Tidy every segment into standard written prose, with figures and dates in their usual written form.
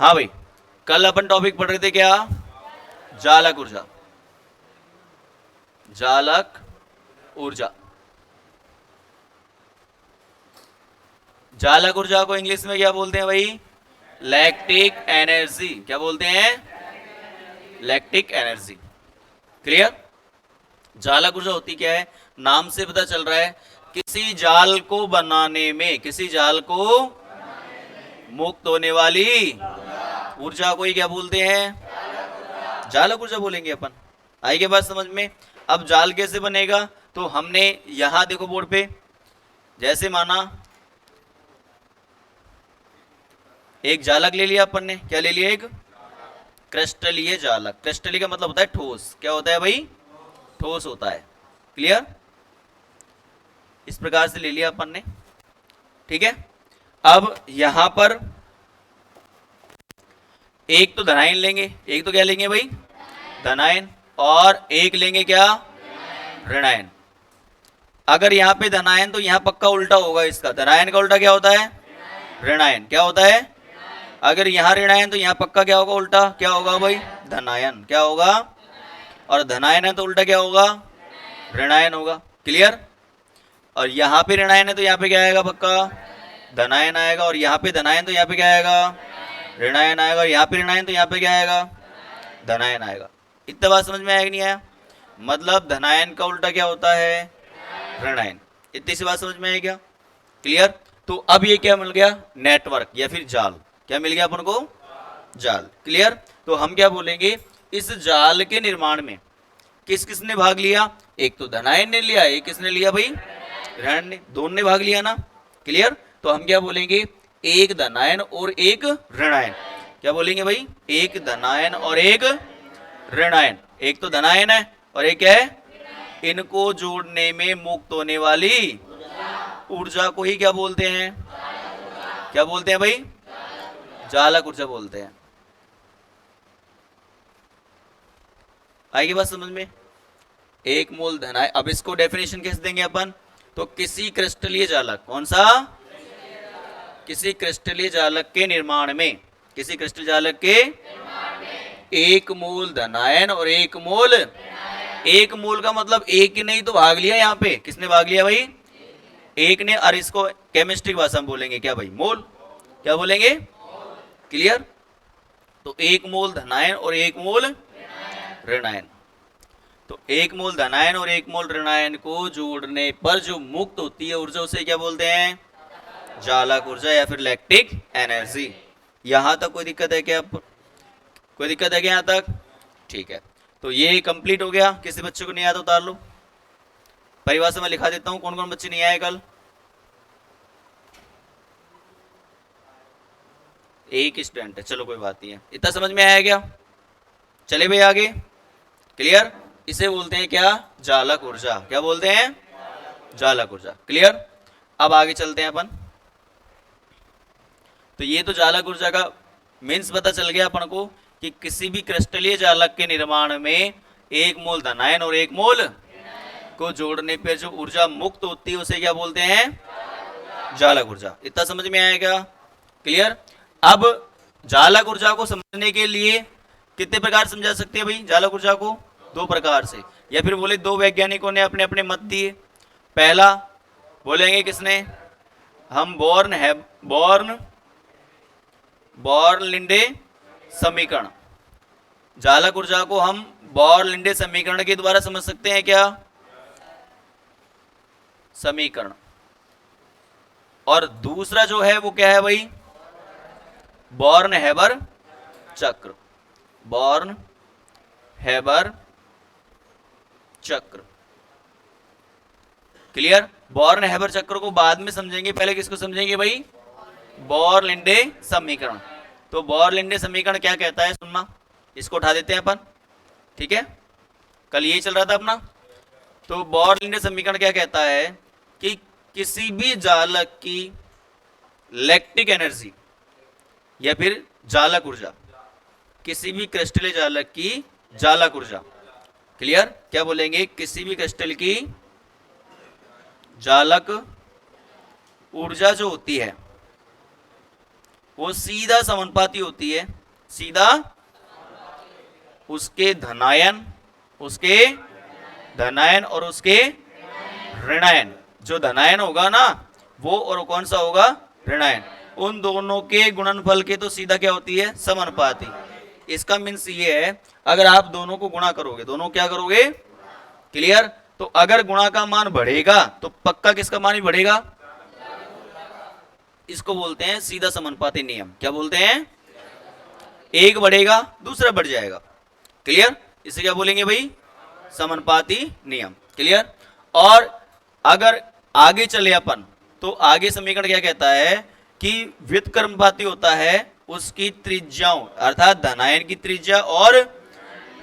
हाँ भाई, कल अपन टॉपिक पढ़ रहे थे क्या? जालक ऊर्जा। जालक ऊर्जा। जालक ऊर्जा को इंग्लिश में क्या बोलते हैं भाई? Lactic energy. क्या बोलते हैं? Lactic energy. क्लियर? जालक ऊर्जा होती क्या है? नाम से पता चल रहा है, किसी जाल को बनाने में, किसी जाल को मुक्त होने वाली ऊर्जा को ही क्या बोलते हैं? जालक ऊर्जा बोलेंगे अपन। आई के बात समझ में? अब जाल कैसे बनेगा? तो हमने यहां देखो बोर्ड पे, जैसे माना एक जालक ले लिया अपन ने। क्या ले लिया? एक क्रिस्टलीय जालक। क्रिस्टलीय का मतलब होता है ठोस। क्या होता है भाई? ठोस होता है। क्लियर? इस प्रकार से ले लिया अपन ने। ठीक है, अब यहां पर एक तो धनायन लेंगे, एक तो क्या लेंगे भाई? धनायन। और एक लेंगे क्या? ऋणायन। अगर यहां पे धनायन तो यहां पक्का उल्टा होगा इसका। धनायन का उल्टा क्या होता है? ऋणायन। क्या होता है? अगर यहां ऋणायन तो यहां पक्का क्या होगा? उल्टा क्या होगा भाई? धनायन। क्या होगा? और धनायन है तो उल्टा क्या होगा? ऋणायन होगा। क्लियर? और यहां पे ऋणायन है तो यहां पे क्या आएगा? पक्का धनायन आएगा। और यहां पे धनायन तो यहां पे क्या आएगा? ऋणायन आएगा। और यहां पे ऋणायन तो यहां पे क्या आएगा? धनायन आएगा। इतना बात समझ में आया कि नहीं आया? मतलब धनायन का उल्टा क्या होता है? ऋणायन। इतनी सी बात समझ में आई क्या? क्लियर? तो अब ये क्या मिल गया? नेटवर्क या फिर जाल। क्या मिल गया अपन को? जाल। क्लियर? तो हम क्या बोलेंगे, इस जाल के निर्माण में किस किसने भाग लिया? एक तो धनायन ने लिया, एक किसने लिया भाई? ऋणायन ने। दोनों ने भाग लिया ना? क्लियर? तो हम क्या बोलेंगे, एक धनायन और एक ऋणायन। क्या बोलेंगे भाई? एक धनायन और एक ऋणायन। एक तो धनायन है और एक है, इनको जोड़ने में मुक्त होने वाली ऊर्जा को ही क्या बोलते हैं? क्या बोलते हैं भाई? जालक ऊर्जा बोलते हैं। आएगी बात समझ में? एक मोल धनायन। अब इसको डेफिनेशन कैसे देंगे अपन? तो किसी क्रिस्टलीय जालक, कौन सा? किसी क्रिस्टलीय जालक के निर्माण में, किसी क्रिस्टल जालक के एक मोल धनायन और एक मोल। एक मोल का मतलब एक ही नहीं तो भाग लिया। यहाँ पे किसने भाग लिया भाई? एक ने। और इसको केमिस्ट्री की भाषा में बोलेंगे क्या भाई? मोल। क्या बोलेंगे? क्लियर? तो एक मोल धनायन और एक मोल ऋणायन। तो एक मोल धनायन और एक मोल ऋणायन को जोड़ने पर जो मुक्त होती है ऊर्जा, उसे क्या बोलते हैं? जालक ऊर्जा या फिर लैक्टिक एनर्जी। यहां तक कोई दिक्कत है क्या? कोई दिक्कत है क्या यहां तक? ठीक है, तो ये कंप्लीट हो गया। किसी बच्चे को नहीं आया तो उतार लो। परिभाषा में लिखा देता हूं कौन कौन बच्चे नहीं आए कल। एक स्टूडेंट है, चलो कोई बात नहीं है। इतना समझ में आया क्या? चले भाई आगे। क्लियर? इसे बोलते हैं क्या? जालक ऊर्जा। क्या बोलते हैं? जालक ऊर्जा। क्लियर? अब आगे चलते हैं अपन। तो ये तो जालक ऊर्जा का मीन्स पता चल गया अपन को कि किसी भी क्रिस्टलीय जालक के निर्माण में एक मोल धनायन और एक मोल को जोड़ने पर जो ऊर्जा मुक्त होती है उसे क्या बोलते हैं? जालक ऊर्जा। इतना समझ में आएगा? क्लियर? अब जालक ऊर्जा को समझने के लिए कितने प्रकार समझा सकते हैं भाई जालक ऊर्जा को? दो प्रकार से, या फिर बोले दो वैज्ञानिकों ने अपने अपने मत दिए। पहला बोलेंगे किसने? हम बॉर्न लिंडे समीकरण। जालक ऊर्जा को हम बॉर्न लिंडे समीकरण के द्वारा समझ सकते हैं। क्या समीकरण? और दूसरा जो है वो क्या है भाई? बॉर्न हैबर चक्र। बॉर्न हैबर चक्र। क्लियर? बॉर्न हैबर चक्र को बाद में समझेंगे, पहले किसको समझेंगे भाई? बॉर्न लिंडे समीकरण। तो बॉर्न लिंडे समीकरण क्या कहता है सुनना, इसको उठा देते हैं अपन। ठीक है, कल यही चल रहा था अपना। तो बॉर्न लिंडे समीकरण क्या कहता है कि किसी भी जालक की लैक्टिक एनर्जी या फिर जालक ऊर्जा, किसी भी क्रिस्टलीय जालक की जालक ऊर्जा। क्लियर? क्या बोलेंगे? किसी भी क्रिस्टल की जालक ऊर्जा जो होती है वो सीधा समानुपाती होती है, सीधा उसके धनायन और उसके ऋणायन। जो धनायन होगा ना वो, और कौन सा होगा, ऋणायन, उन दोनों के गुणनफल के तो सीधा क्या होती है, समानुपाती। इसका मीन्स ये है, अगर आप दोनों को गुणा करोगे, दोनों क्या करोगे, क्लियर, तो अगर गुणा का मान बढ़ेगा तो पक्का किसका मान भी बढ़ेगा। इसको बोलते हैं सीधा समानुपाती नियम। क्या बोलते हैं, एक बढ़ेगा दूसरा बढ़ जाएगा, क्लियर, इसे क्या बोलेंगे भाई, समानुपाती नियम, क्लियर। और अगर आगे चले अपन तो आगे समीकरण क्या कहता है कि व्युत्क्रमानुपाती होता है उसकी त्रिज्याओं, अर्थात धनायन की त्रिज्या और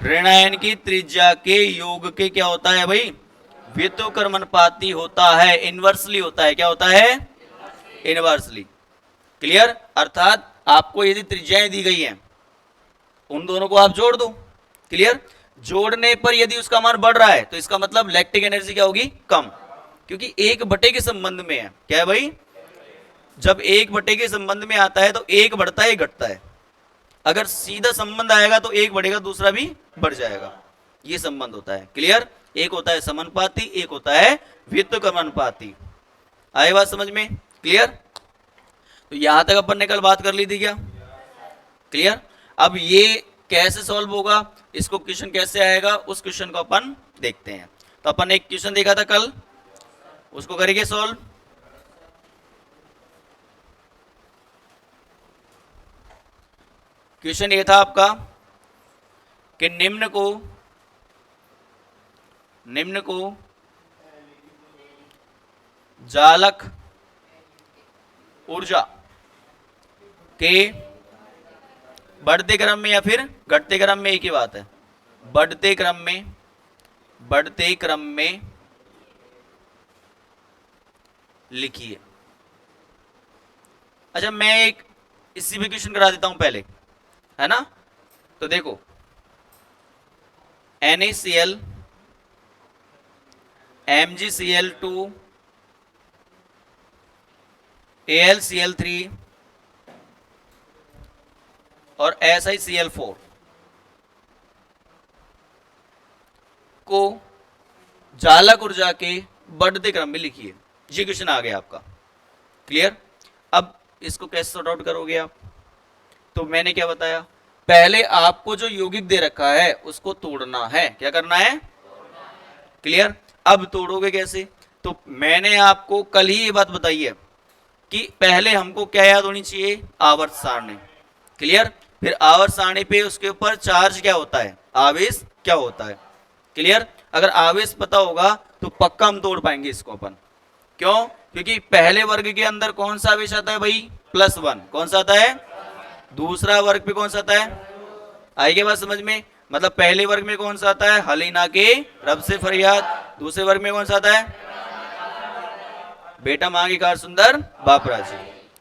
ऋणायन की त्रिज्या के योग के क्या होता है भाई, व्युत्क्रमानुपाती होता है, इनवर्सली होता है। क्या होता है, इनवर्सली, क्लियर। अर्थात आपको यदि त्रिज्याएं दी गई हैं, उन दोनों को आप जोड़ दो, क्लियर, जोड़ने पर यदि उसका मान बढ़ रहा है तो इसका मतलब लैक्टिक एनर्जी क्या होगी, कम, क्योंकि एक बटे के संबंध में है। क्या है भाई, जब एक बटे के संबंध में आता है तो एक बढ़ता है एक घटता है। अगर सीधा संबंध आएगा तो एक बढ़ेगा दूसरा भी बढ़ जाएगा, ये संबंध होता है, क्लियर। एक होता है समानुपाती, एक होता है व्युत्क्रमानुपाती। आए बात समझ में, क्लियर। तो यहां तक अपन ने कल बात कर ली थी क्या, क्लियर। अब ये कैसे सॉल्व होगा, इसको क्वेश्चन कैसे आएगा, उस क्वेश्चन को अपन देखते हैं। तो अपन एक क्वेश्चन देखा था कल, उसको करेंगे सॉल्व। क्वेश्चन ये था आपका कि निम्न को जालक ऊर्जा के बढ़ते क्रम में या फिर घटते क्रम में, एक ही बात है, बढ़ते क्रम में लिखिए। अच्छा, मैं एक इसी भी क्वेश्चन करा देता हूं पहले, है ना। तो देखो, NaCl, MgCl2, AlCl3 और SiCl4 को जालक ऊर्जा के बढ़ते क्रम में लिखिए। ये क्वेश्चन आ गया आपका, क्लियर। अब इसको कैसे सॉर्ट आउट करोगे आप, तो मैंने क्या बताया, पहले आपको जो यौगिक दे रखा है उसको तोड़ना है। क्या करना है, क्लियर। अब तोड़ोगे कैसे, तो मैंने आपको कल ही ये बात बताई है कि पहले हमको क्या याद होनी चाहिए, आवर्त सारणी, क्लियर। फिर आवर्त सारणी पे उसके ऊपर चार्ज क्या होता है, आवेश क्या होता है, क्लियर। अगर आवेश पता होगा तो पक्का हम तोड़ पाएंगे इसको अपन। क्यों, क्योंकि पहले वर्ग के अंदर कौन सा आवेश आता है भाई, +1, कौन सा आता है, दूसरा वर्ग पे कौन सा आता है, आएगी बात समझ में। मतलब पहले वर्ग में कौन सा आता है, हलीना के रब से फरियाद, दूसरे वर्ग में कौन सा आता है, बेटा मांगे कार सुंदर बाप राजी,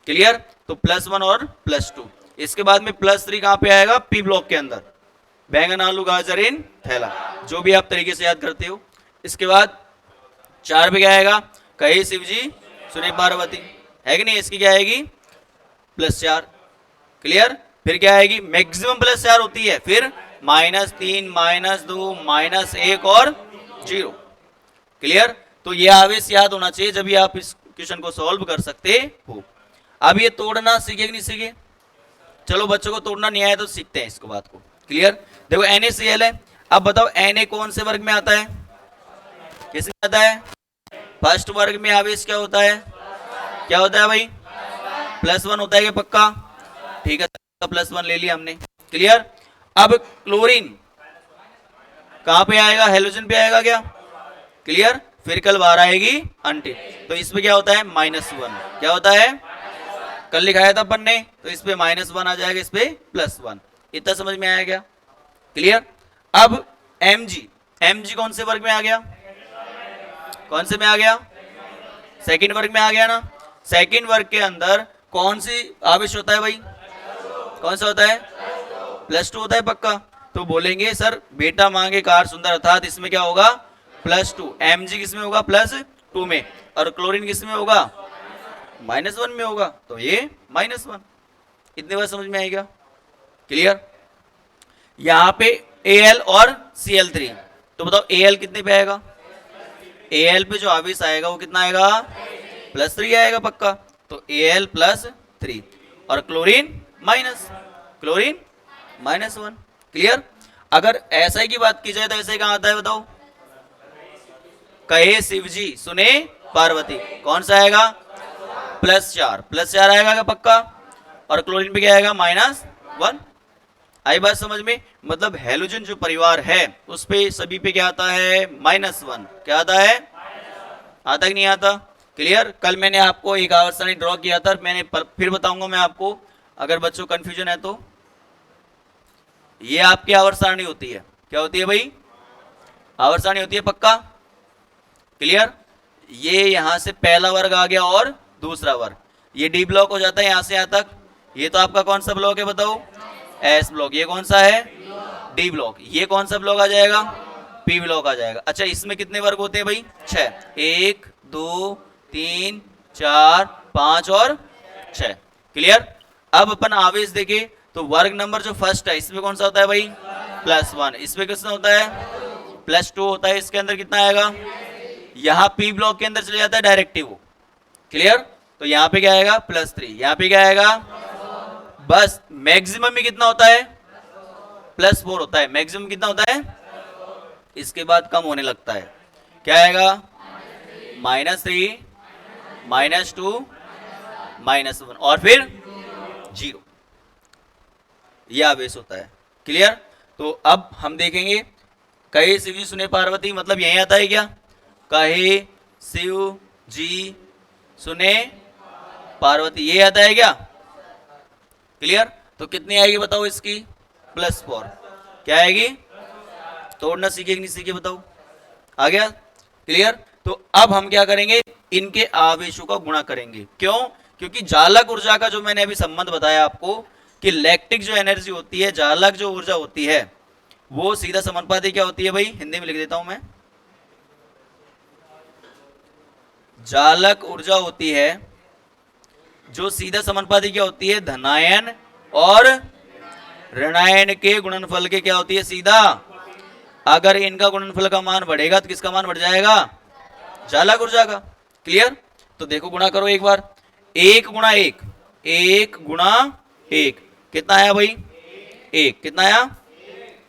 क्लियर। तो +1 और +2, इसके बाद में +3 कहां पे आएगा, पी ब्लॉक के अंदर, बैंगन आलू गाजर इन थैला, जो भी आप तरीके से याद करते हो। इसके बाद 4 पे क्या आएगा, कहे शिवजी सुने पार्वती, है कि नहीं, इसकी क्या आएगी, +4, क्लियर। फिर क्या आएगी, मैक्सिमम +4 होती है, फिर -3, -2, -1 और 0, क्लियर। तो ये आवेश याद होना चाहिए जब भी आप इस क्वेश्चन को सॉल्व कर सकते हो। अब ये तोड़ना सीखे कि नहीं सीखे, चलो बच्चों को तोड़ना नहीं आया तो सीखते हैं इसको, बात को, क्लियर। देखो NaCl है, अब बताओ Na कौन से वर्ग में आता है, किसमें आता है, फर्स्ट वर्ग में आवेश क्या होता है, क्या होता है भाई, +1 होता है क्या, पक्का, ठीक है, +1 ले लिया हमने, क्लियर। अब क्लोरीन कहां पे आएगा, हेलोजन पे आएगा क्या, क्लियर। फिर कल बाहर आएगी अंटिल, तो इसमें क्या होता है, -1, क्या होता है, कल लिखाया था अपन ने, तो इस पे -1 आ जाएगा, इस पे +1, इतना समझ में आया क्या, क्लियर। अब Mg कौन से वर्ग में आ गया, कौन से में आ गया, सेकंड वर्ग में आ गया ना। सेकंड वर्ग के अंदर कौन सी आवेश होता है भाई, कौन सा होता है, +2 होता है पक्का। तो बोलेंगे सर बेटा मांगे कार सुंदर, अर्थात इसमें क्या होगा, +2, Mg किस में होगा, +2 में, और क्लोरीन किस में होगा, -1 में होगा, तो ये -1, इतनी बात समझ में आई क्या? क्लियर? यहां पे Al और Cl3, तो बताओ Al कितने पे आएगा? Al पे जो आवेश आएगा वो कितना आएगा? +3 आएगा पक्का। तो Al +3 और क्लोरीन -1। क्लियर? अगर SI की बात की जाए तो SI कहां आता है बताओ? कहे शिवजी सुने पार्वती, कौन सा आएगा? +4 आएगा क्या पक्का? और क्लोरीन पे क्या आएगा? -1। आई बात समझ में? मतलब हेलोजन जो परिवार है उस पे सभी पे क्या आता है? -1। क्या आता है? आता कि नहीं आता? क्लियर? कल मैंने आपको एक आवर्त सारणी ड्रॉ किया था, मैंने फिर बताऊंगा मैं आपको, अगर बच्चों कंफ्यूजन है तो। ये आपकी आवर्त सारणी होती है। क्या होती है भाई? आवर्त सारणी होती है पक्का। क्लियर? ये यहां से पहला वर्ग आ गया और दूसरा वर्ग, ये डी ब्लॉक हो जाता है यहां से यहां तक। ये तो आपका कौन सा ब्लॉक है बताओ? S block. ये कौन सा है? D block. ये कौन सा ब्लॉक आ जाएगा? पी ब्लॉक आ जाएगा। अच्छा, इसमें कितने वर्ग होते हैं भाई? 6। 1 2 3 4 5 और 6। क्लियर? अब अपन आवेश देखे तो वर्ग नंबर जो फर्स्ट है इसमें कौन सा होता है भाई? +1। इसमें कितना होता है? +2 होता है। इसके अंदर कितना आएगा? यहां पी ब्लॉक के अंदर चले जाता है डायरेक्टली वो। क्लियर? तो यहां पे क्या आएगा? +3। यहां पे क्या आएगा? बस मैक्सिमम में कितना होता है? +4 होता है। मैक्सिमम कितना होता है? इसके बाद कम होने लगता है। क्या आएगा? -3 -2 -1 और फिर 0। यह आवेश होता है। क्लियर? तो अब हम देखेंगे कहे शिव जी सुने पार्वती, मतलब यही आता है क्या? कहे शिव जी सुने पार्वती, ये आता है क्या? क्लियर? तो कितनी आएगी बताओ इसकी? +4। क्या आएगी? तोड़ना सीखे कि नहीं सीखे बताओ? आ गया? क्लियर? तो अब हम क्या करेंगे? इनके आवेशों का गुणा करेंगे। क्यों? क्योंकि जालक ऊर्जा का जो मैंने अभी संबंध बताया आपको कि लैक्टिक जो एनर्जी होती है, जालक जो ऊर्जा होती है, वो सीधा समानुपाती क्या होती है भाई? हिंदी में लिख देता हूं मैं। जालक ऊर्जा होती है जो सीधा समानुपाती क्या होती है? धनायन और ऋणायन के गुणनफल के क्या होती है? सीधा। अगर इनका गुणनफल का मान बढ़ेगा तो किसका मान बढ़ जाएगा? जालक ऊर्जा का। क्लियर? तो देखो गुणा करो एक बार। 1 × 1, 1 × 1 कितना आया भाई? 1। कितना आया?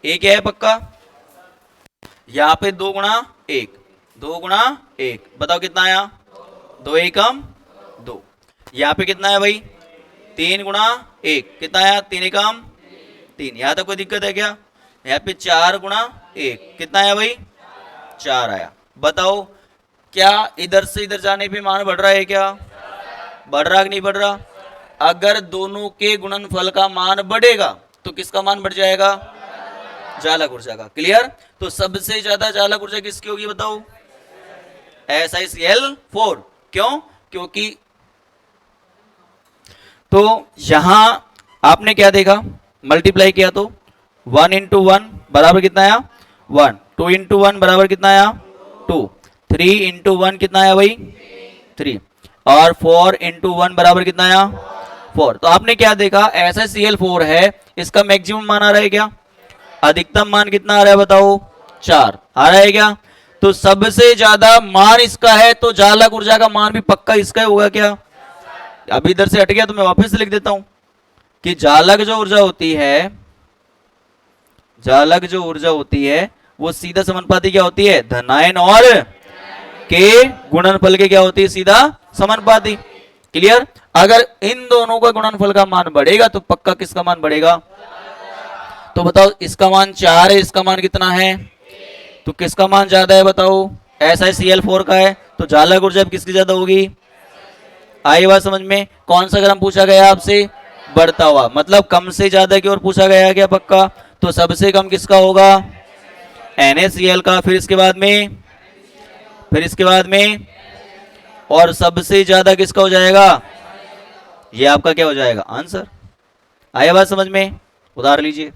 1 है पक्का। यहां पे 2 × 1, 2 × 1 बताओ कितना आया? 2 एकम 2। यहां पे कितना है भाई? 3 × 1 कितना आया? 3 एकम 3। यहां तक कोई दिक्कत है क्या? यहाँ पे 4 × 1 कितना आया भाई? 4 आया। बताओ क्या इधर से इधर जाने पे मान बढ़ रहा है क्या? बढ़ रहा कि नहीं बढ़ रहा? अगर दोनों के गुणनफल का मान बढ़ेगा तो किसका मान बढ़ जाएगा? जालक ऊर्जा का। क्लियर? तो सबसे ज्यादा जालक ऊर्जा किसकी होगी बताओ? SiCl4। क्यों? क्योंकि तो यहां आपने क्या देखा? मल्टीप्लाई किया तो 1 × 1 बराबर कितना आया? 1। 2 × 1 बराबर कितना आया? 2। 3 × 1 कितना आया भाई? 3। और 4 × 1 बराबर कितना आया? 4। तो आपने क्या देखा? SiCl4 है, इसका मैक्सिमम मान आ रहा है क्या? अधिकतम मान कितना आ रहा है बताओ? 4 आ रहा है क्या? तो सबसे ज्यादा मान इसका है, तो जालक ऊर्जा का मान भी पक्का इसका होगा क्या? अभी इधर से हट गया तो मैं वापस लिख देता हूं कि जालक जो ऊर्जा होती है, जालक जो ऊर्जा होती है वो सीधा समानुपाती क्या होती है? धनायन और के गुणनफल के क्या होती है? सीधा समानुपाती। क्लियर? अगर इन दोनों का गुणनफल का मान बढ़ेगा तो पक्का किसका मान बढ़ेगा? तो बताओ इसका मान 4 है, इसका मान कितना है? तो किसका मान ज्यादा है बताओ? SiCl4 का है, तो जालक ऊर्जा किसकी ज्यादा होगी? आई बात समझ में? कौन सा क्रम पूछा गया आपसे? बढ़ता हुआ, मतलब कम से ज्यादा की ओर पूछा गया क्या पक्का? तो सबसे कम किसका होगा? NaCl का। फिर इसके बाद में, फिर इसके बाद में, और सबसे ज्यादा किसका हो जाएगा? ये आपका क्या हो जाएगा? आंसर। आया बात समझ में? उधार लीजिए।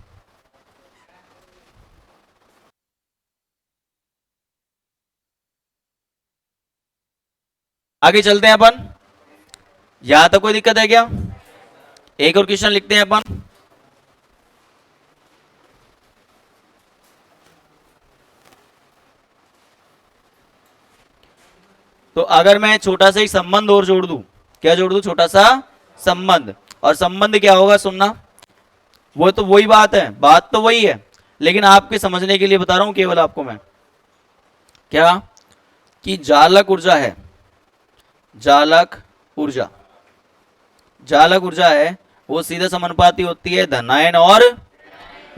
आगे चलते हैं अपन। यहां तक कोई दिक्कत है क्या? एक और क्वेश्चन लिखते हैं अपन। तो अगर मैं छोटा सा एक संबंध और जोड़ दूं, क्या जोड़ दूं? छोटा सा संबंध। और संबंध क्या होगा सुनना, वो तो वही बात है, बात तो वही है, लेकिन आपके समझने के लिए बता रहा हूं केवल आपको मैं, क्या कि जालक ऊर्जा है, जालक ऊर्जा, जालक ऊर्जा है वो सीधे समानुपाती होती है धनायन और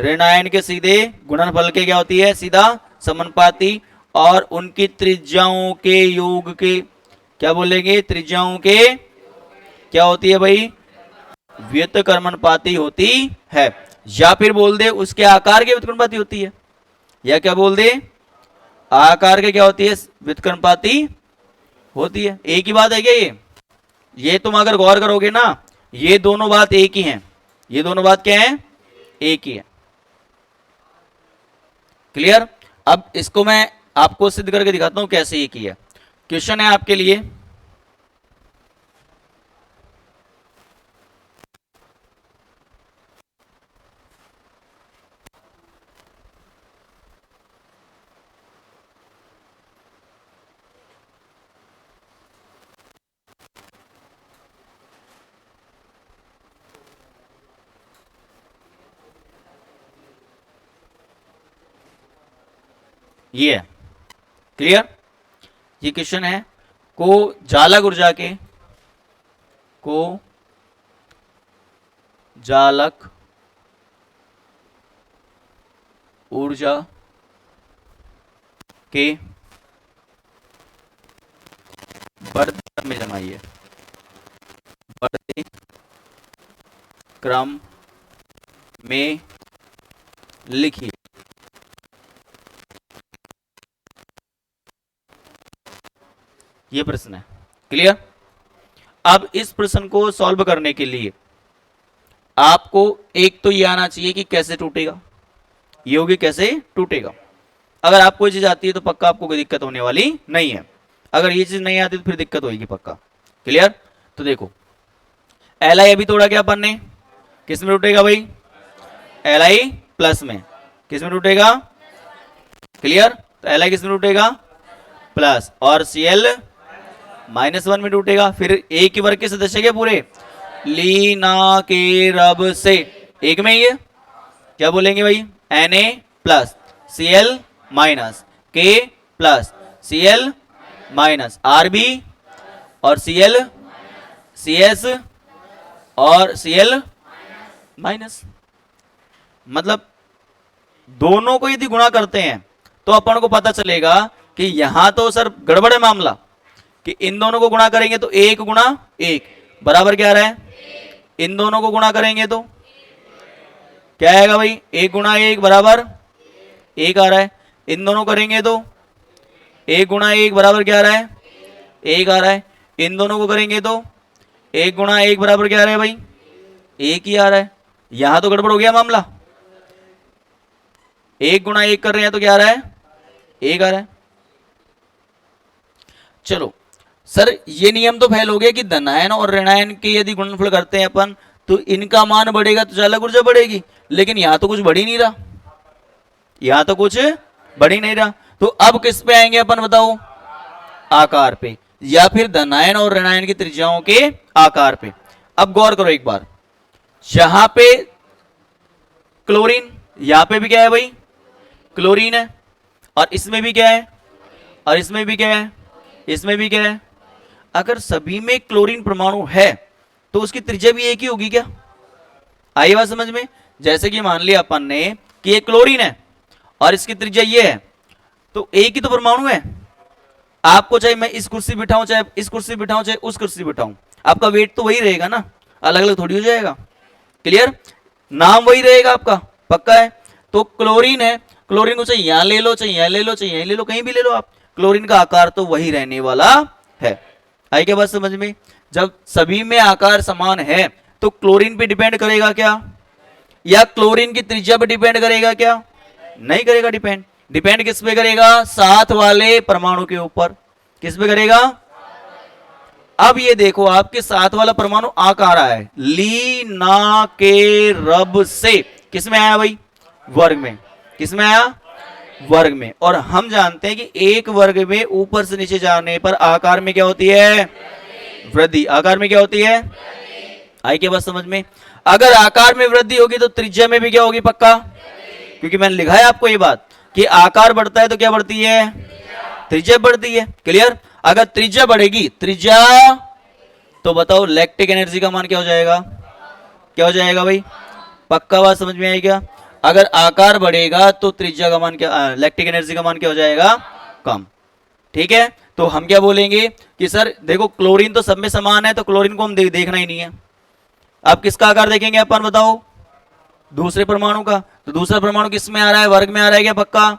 ऋणायन के सीधे गुणनफल के क्या होती है? सीधा समानुपाती। और उनकी त्रिज्याओं के योग के क्या बोलेंगे? त्रिज्याओं के क्या होती है भाई? व्युत्क्रमानुपाती होती है। या फिर बोल दे उसके आकार के व्युत्क्रमानुपाती होती है, या क्या बोल दे? आकार के क्या होती है? व्युत्क्रमानुपाती होती है। एक ही बात है क्या ये तुम अगर गौर करोगे ना, ये दोनों बात एक ही हैं, ये दोनों बात क्या है? एक ही है। क्लियर? अब इसको मैं आपको सिद्ध करके दिखाता हूं कैसे ये किया। क्वेश्चन है आपके लिए, ये है। क्लियर? ये क्वेश्चन है को जालक ऊर्जा के, को जालक ऊर्जा के बढ़ते क्रम में जमाइए, बढ़ते क्रम में लिखिए। ये प्रश्न है। क्लियर? अब इस प्रश्न को सॉल्व करने के लिए आपको एक तो ये आना चाहिए कि कैसे टूटेगा, ये होगी कैसे टूटेगा। अगर आपको ये चीज आती है तो पक्का आपको कोई दिक्कत होने वाली नहीं है, अगर ये चीज नहीं आती तो फिर दिक्कत होगी पक्का। क्लियर? तो देखो एल आई अभी तोड़ा क्या अपन ने, किस में टूटेगा भाई? एल आई प्लस में। किस में टूटेगा? क्लियर? तो एल आई किस में टूटेगा? प्लस। और सी एल -1 में टूटेगा। फिर ए के वर्ग के सदस्य के पूरे लीना के रब से एक में, ये क्या बोलेंगे भाई? N A plus C L minus K plus C L minus R B और सी एल सी एस और सी एल माइनस। मतलब दोनों को यदि गुणा करते हैं तो अपन को पता चलेगा कि यहां तो सर गड़बड़ है मामला, कि इन दोनों को गुणा करेंगे तो 1 गुणा 1 बराबर क्या आ रहा है? इन दोनों को गुणा करेंगे तो क्या आएगा भाई? 1 गुणा 1 बराबर 1 आ रहा है। इन दोनों करेंगे तो 1 गुणा 1 बराबर क्या आ रहा है? 1 आ रहा है। इन दोनों को करेंगे तो 1 गुणा 1 बराबर क्या आ रहा है भाई? 1 ही आ रहा है। यहां तो गड़बड़ हो गया मामला, 1 गुणा 1 कर रहे हैं तो क्या आ रहा है? 1 आ रहा है। चलो सर ये नियम तो फेल हो गया कि धनायन और ऋणायन के यदि गुणनफल करते हैं अपन तो इनका मान बढ़ेगा तो चालक ऊर्जा बढ़ेगी, लेकिन यहां तो कुछ बढ़ ही नहीं रहा, यहां तो कुछ बढ़ ही नहीं रहा। तो अब किस पे आएंगे अपन बताओ? आकार पे, या फिर धनायन और ऋणायन की त्रिज्याओं के आकार पे। अब गौर करो एक बार, यहां पे क्लोरीन, यहां पे भी क्या है भाई? क्लोरीन है। और इसमें भी क्या है? और इसमें भी क्या है? इसमें भी क्या है? अगर सभी में क्लोरीन परमाणु है तो उसकी त्रिज्या भी एक ही होगी क्या? आई बात समझ में? जैसे कि मान लिया अपन ने कि ये क्लोरीन है और इसकी त्रिज्या ये है, तो एक ही तो परमाणु है। आपको चाहे मैं इस कुर्सी बिठाऊं, चाहे इस कुर्सी बिठाऊं, चाहे उस कुर्सी बिठाऊं, आपका वेट तो वही रहेगा ना, अलग अलग थोड़ी हो जाएगा। क्लियर? नाम वही रहेगा आपका, पक्का है। तो क्लोरीन है, क्लोरीन को चाहे यहां ले लो, चाहे यहां ले लो, चाहे यहां ले लो, कहीं भी ले लो आप, क्लोरीन का आकार तो वही रहने वाला है। आई क्या बात समझ में? जब सभी में आकार समान है तो क्लोरीन पे डिपेंड करेगा क्या, या क्लोरीन की त्रिज्या पे डिपेंड करेगा क्या? नहीं करेगा डिपेंड। डिपेंड किस पे करेगा? साथ वाले परमाणु के ऊपर। किस पे करेगा? अब ये देखो आपके साथ वाला परमाणु आ कहां रहा है, ली ना के रब से किसमें आया भाई, वर्ग में। किसमें आया, वर्ग में। और हम जानते हैं कि एक वर्ग में ऊपर से नीचे जाने पर आकार में क्या होती है, वृद्धि। आकार में क्या होती है, आई क्या बात समझ में। अगर आकार में वृद्धि होगी तो त्रिज्या में भी क्या होगी, पक्का, क्योंकि मैंने लिखा है आपको ये बात कि आकार बढ़ता है तो क्या बढ़ती है, त्रिज्या बढ़ती है। क्लियर। अगर त्रिज्या बढ़ेगी, त्रिज्या, तो बताओ लैक्टिक एनर्जी का मान क्या हो जाएगा, क्या हो जाएगा भाई, पक्का बात समझ में आई क्या। अगर आकार बढ़ेगा तो त्रिज्या का मान क्या, लैक्टिक एनर्जी का मान क्या हो जाएगा, कम। ठीक है। तो हम क्या बोलेंगे कि सर देखो क्लोरीन तो सब में समान है, तो क्लोरीन को हम देखना ही नहीं है। अब किसका आकार देखेंगे अपन, बताओ, दूसरे परमाणु का। तो दूसरा परमाणु किस में आ रहा है, वर्ग में आ रहा है क्या, पक्का।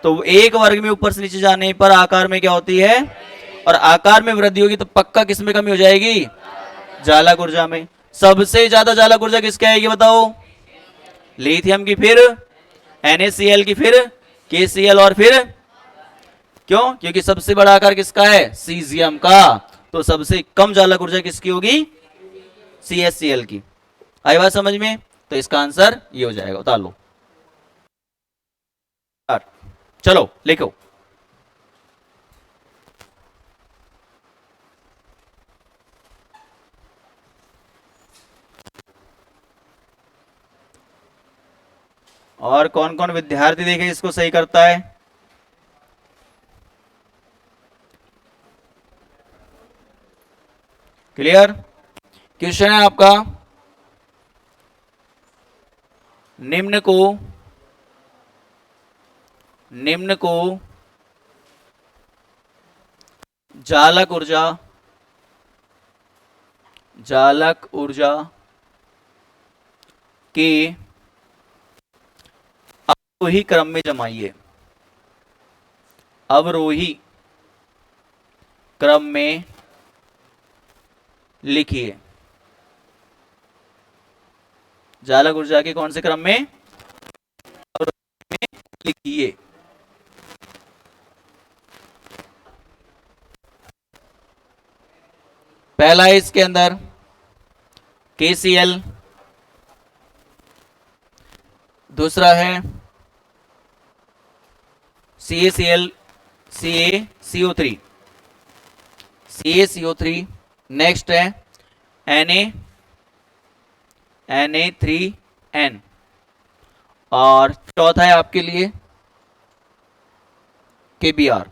तो एक वर्ग में ऊपर से नीचे जाने पर आकार में क्या होती है, और आकार में वृद्धि होगी तो पक्का किस में कमी हो जाएगी, जालक ऊर्जा में। सबसे ज्यादा जालक ऊर्जा किसकी आएगी बताओ, लिथियम की, फिर NaCl की, फिर KCl, और फिर क्यों, क्योंकि सबसे बड़ा आकार किसका है, सीजियम का। तो सबसे कम जालक ऊर्जा किसकी होगी, CaCl की। आई बात समझ में। तो इसका आंसर ये हो जाएगा, उतार लो। चलो लिखो। और कौन कौन विद्यार्थी देखे इसको सही करता है। क्लियर। क्वेश्चन है आपका, निम्न को जालक ऊर्जा के अवरोही क्रम में जमाइए। अवरोही क्रम में लिखिए। जालक ऊर्जा के कौन से क्रम में, अवरोही में लिखिए। पहला है इसके अंदर KCl, दूसरा है CaCl, CaCO3, नेक्स्ट है Na3N, और चौथा है आपके लिए KBr।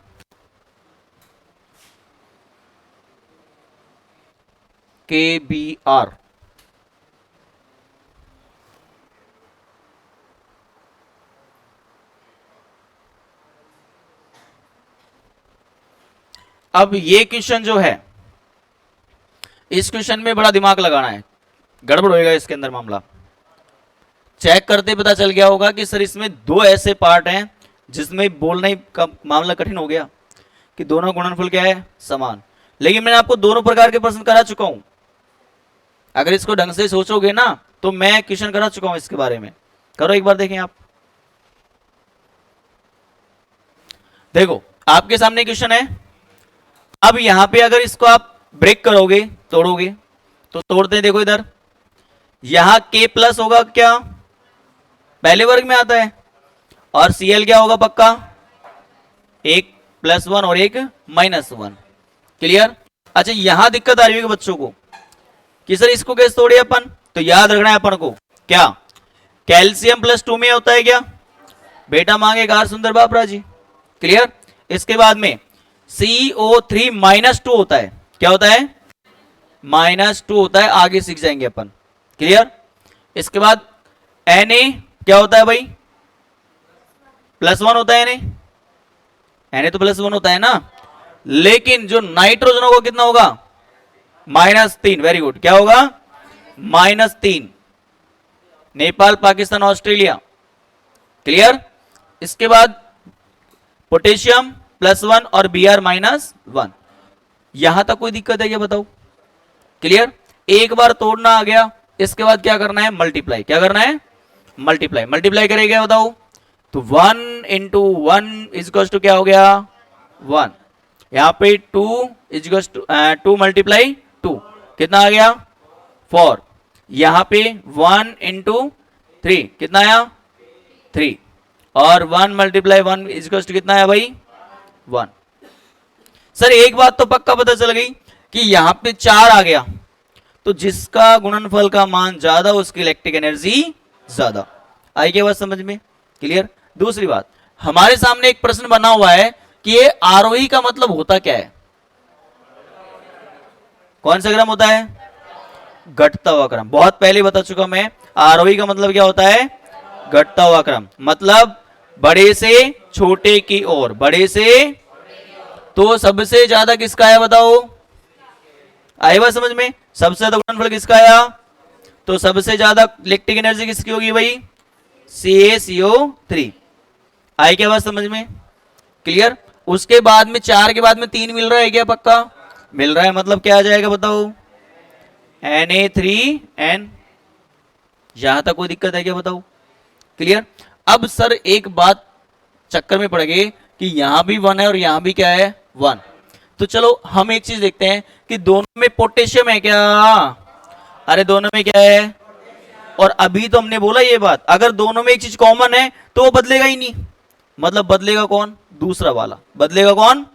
अब ये क्वेश्चन जो है, इस क्वेश्चन में बड़ा दिमाग लगाना है, गड़बड़ होएगा इसके अंदर मामला। चेक करते पता चल गया होगा कि सर इसमें दो ऐसे पार्ट हैं जिसमें बोलना ही का मामला कठिन हो गया कि दोनों गुणनफल क्या है, समान। लेकिन मैंने आपको दोनों प्रकार के प्रश्न करा चुका हूं। अगर इसको ढंग से सोचोगे ना तो मैं क्वेश्चन करा चुका हूं इसके बारे में। करो एक बार देखें आप। देखो आपके सामने क्वेश्चन है। अब यहां पे अगर इसको आप ब्रेक करोगे, तोड़ोगे, तो तोड़ते हैं, देखो इधर यहां K प्लस होगा क्या, पहले वर्ग में आता है, और Cl क्या होगा पक्का, एक +1 और एक -1। क्लियर। अच्छा यहां दिक्कत आ रही है बच्चों को कि सर इसको कैसे तोड़े अपन, तो याद रखना है अपन को क्या, कैल्शियम +2 में होता है क्या, बेटा मांगेगा सुंदर बापरा जी। क्लियर। इसके बाद में CO3 -2 होता है, क्या होता है, -2 होता है, आगे सीख जाएंगे अपन। क्लियर। इसके बाद Na क्या होता है भाई, +1 होता है। Na तो +1 होता है ना, लेकिन जो नाइट्रोजन होगा कितना होगा, -3। वेरी गुड, क्या होगा, -3। नेपाल, पाकिस्तान, ऑस्ट्रेलिया। क्लियर। इसके बाद पोटेशियम +1 और Br -1। यहां तक कोई दिक्कत है क्या बताओ। क्लियर। एक बार तोड़ना आ गया, इसके बाद क्या करना है, मल्टीप्लाई। क्या करना है, मल्टीप्लाई करेगा बताओ, तो 1 × 1 इज क्या हो गया, 1। यहाँ पे 2 इज टू 2 मल्टीप्लाई 2 कितना आ गया 4। यहाँ पे 1 इंटू 3 कितना आया 3 और 1 मल्टीप्लाई 1 इज टू कितना आया भाई 1। सर एक बात तो पक्का पता चल गई कि यहाँ पे 4 आ गया तो जिसका गुणनफल का मान ज्यादा उसकी इलेक्ट्रिक एनर्जी ज्यादा। आई क्या बात समझ में? क्लियर। दूसरी बात, हमारे सामने एक प्रश्न बना हुआ है कि ये आरोही का मतलब होता क्या है? कौन सा क्रम होता है? घटता हुआ क्रम। बहुत पहले बता चुका मैं, आरोही का मतलब क्या होता है? घटता हुआ क्रम। मतलब बड़े से छोटे की ओर, बड़े से, तो सबसे ज्यादा किसका है बताओ? आई बात समझ में? सबसे ज्यादा गुणनफल किसका आया? तो सबसे ज्यादा इलेक्ट्रिक एनर्जी किसकी होगी भाई? CaCO3। आई क्या बात समझ में? क्लियर। उसके बाद में 4 के बाद में 3 मिल रहा है क्या? पक्का मिल रहा है। मतलब क्या आ जाएगा बताओ? Na3N। यहां तक कोई दिक्कत है क्या बताओ? क्लियर। अब सर एक बात चक्कर में पड़ गए कि यहां भी 1 है और यहां भी क्या है 1। तो चलो हम एक चीज देखते हैं कि दोनों में पोटेशियम है क्या? अरे दोनों में क्या है? और अभी तो हमने बोला ये बात, अगर दोनों में एक चीज कॉमन है तो वो बदलेगा ही नहीं। मतलब बदलेगा कौन? दूसरा वाला। बदलेगा कौन?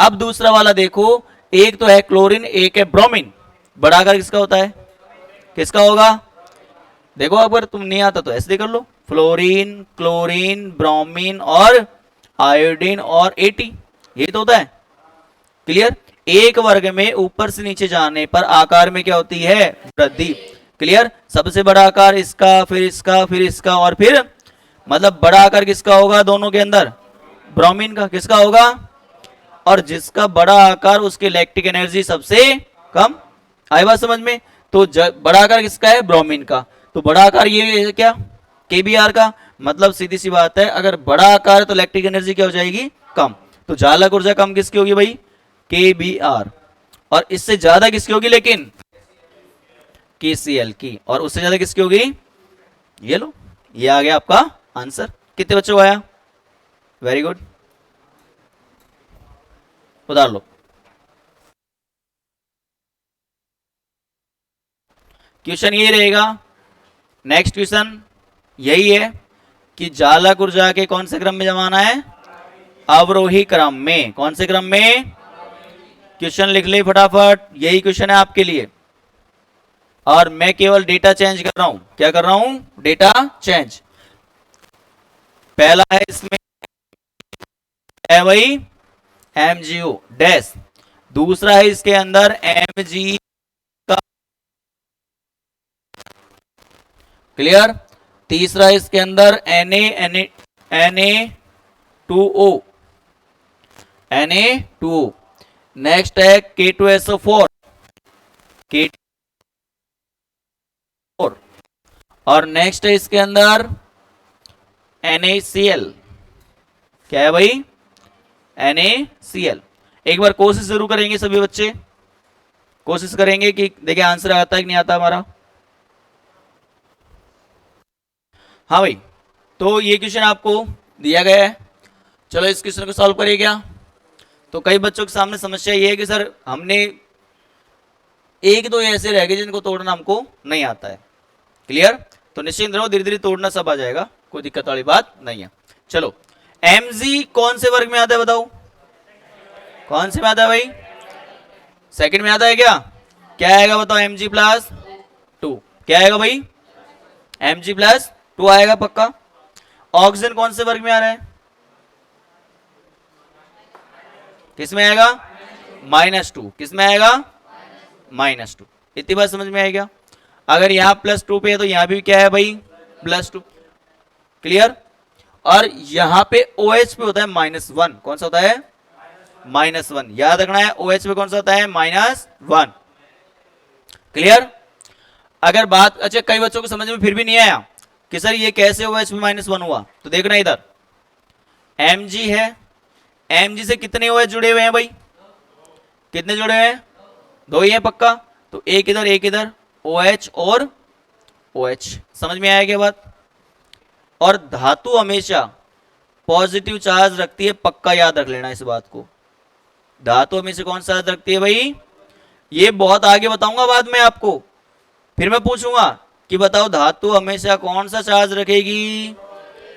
अब दूसरा वाला देखो, एक तो है क्लोरीन, एक है ब्रोमीन। बढ़ाकर किसका होता है? किसका होगा? देखो अगर तुम नहीं आता तो ऐसे कर लो, फ्लोरीन, क्लोरीन, ब्रोमीन और आयोडीन और एटी, ये तो होता है। क्लियर। एक वर्ग में ऊपर से नीचे जाने पर आकार में क्या होती है? वृद्धि। क्लियर। सबसे बड़ा आकार इसका, फिर इसका, फिर इसका, और फिर मतलब बड़ा आकार किसका होगा दोनों के अंदर? ब्रोमीन का। किसका होगा? और जिसका बड़ा आकार उसकी इलेक्ट्रिक एनर्जी सबसे कम। आई बात समझ में? तो बड़ा आकार किसका है? ब्रोमीन का। तो बड़ा आकार ये क्या? KBr का। मतलब सीधी सी बात है, अगर बड़ा आकार है तो इलेक्ट्रिक एनर्जी क्या हो जाएगी? कम। तो चालक ऊर्जा कम किसकी होगी भाई? KBr। और इससे ज्यादा किसकी होगी लेकिन? KCl की। और उससे ज्यादा किसकी होगी? ये लो, ये आ गया आपका आंसर। कितने बच्चों को आया? वेरी गुड, उतार लो। क्वेश्चन ये रहेगा, नेक्स्ट क्वेश्चन यही है कि जालक ऊर्जा के कौन से क्रम में जमाना है? अवरोही क्रम में। कौन से क्रम में? क्वेश्चन लिख ले फटाफट, यही क्वेश्चन है आपके लिए। और मैं केवल डेटा चेंज कर रहा हूं। क्या कर रहा हूं? Data change. पहला है इसमें है भाई MgO डैश, दूसरा है इसके अंदर Mg का। क्लियर। तीसरा है इसके अंदर Na2O, Na2O। नेक्स्ट है K2SO4, K4। और नेक्स्ट है इसके अंदर NaCl। क्या है भाई? NaCl। एक बार कोशिश जरूर करेंगे सभी बच्चे, कोशिश करेंगे कि देखिए आंसर आता है कि नहीं आता हमारा। हाँ भाई, तो ये क्वेश्चन आपको दिया गया है। चलो इस क्वेश्चन को सॉल्व करिए। क्या तो कई बच्चों के सामने समस्या ये है कि सर हमने एक दो ऐसे रह गए जिनको तोड़ना हमको नहीं आता है। क्लियर। तो निश्चिंत रहो, धीरे धीरे तोड़ना सब आ जाएगा, कोई दिक्कत वाली बात नहीं है। चलो Mg कौन से वर्ग में आता है बताओ? कौन से में आता है भाई? सेकंड में आता है क्या? क्या आएगा बताओ? Mg plus 2। क्या आएगा भाई? Mg प्लस 2 आएगा पक्का। ऑक्सीजन कौन से वर्ग में आ रहा है? किस में आएगा? -2। किस में आएगा? -2। इतनी बात समझ में आएगा? अगर यहां +2 पे है तो यहां भी क्या है भाई? +2। क्लियर। और यहां पे OH पे होता है -1। कौन सा होता है? -1। याद रखना है, OH पे कौन सा होता है? -1। क्लियर। अगर बात, अच्छा कई बच्चों को समझ में फिर भी नहीं आया कि सर ये कैसे OH पे -1 हुआ, तो देखना इधर Mg है, Mg से कितने OH जुड़े हुए हैं भाई? कितने जुड़े हुए हैं? 2 ही है पक्का। तो एक इधर एक इधर, OH और OH। समझ में आया क्या बात? और धातु हमेशा पॉजिटिव चार्ज रखती है, पक्का याद रख लेना इस बात को। धातु हमेशा कौन सा चार्ज रखती है भाई? ये बहुत आगे बताऊंगा बाद में आपको, फिर मैं पूछूंगा कि बताओ धातु हमेशा कौन सा चार्ज रखेगी?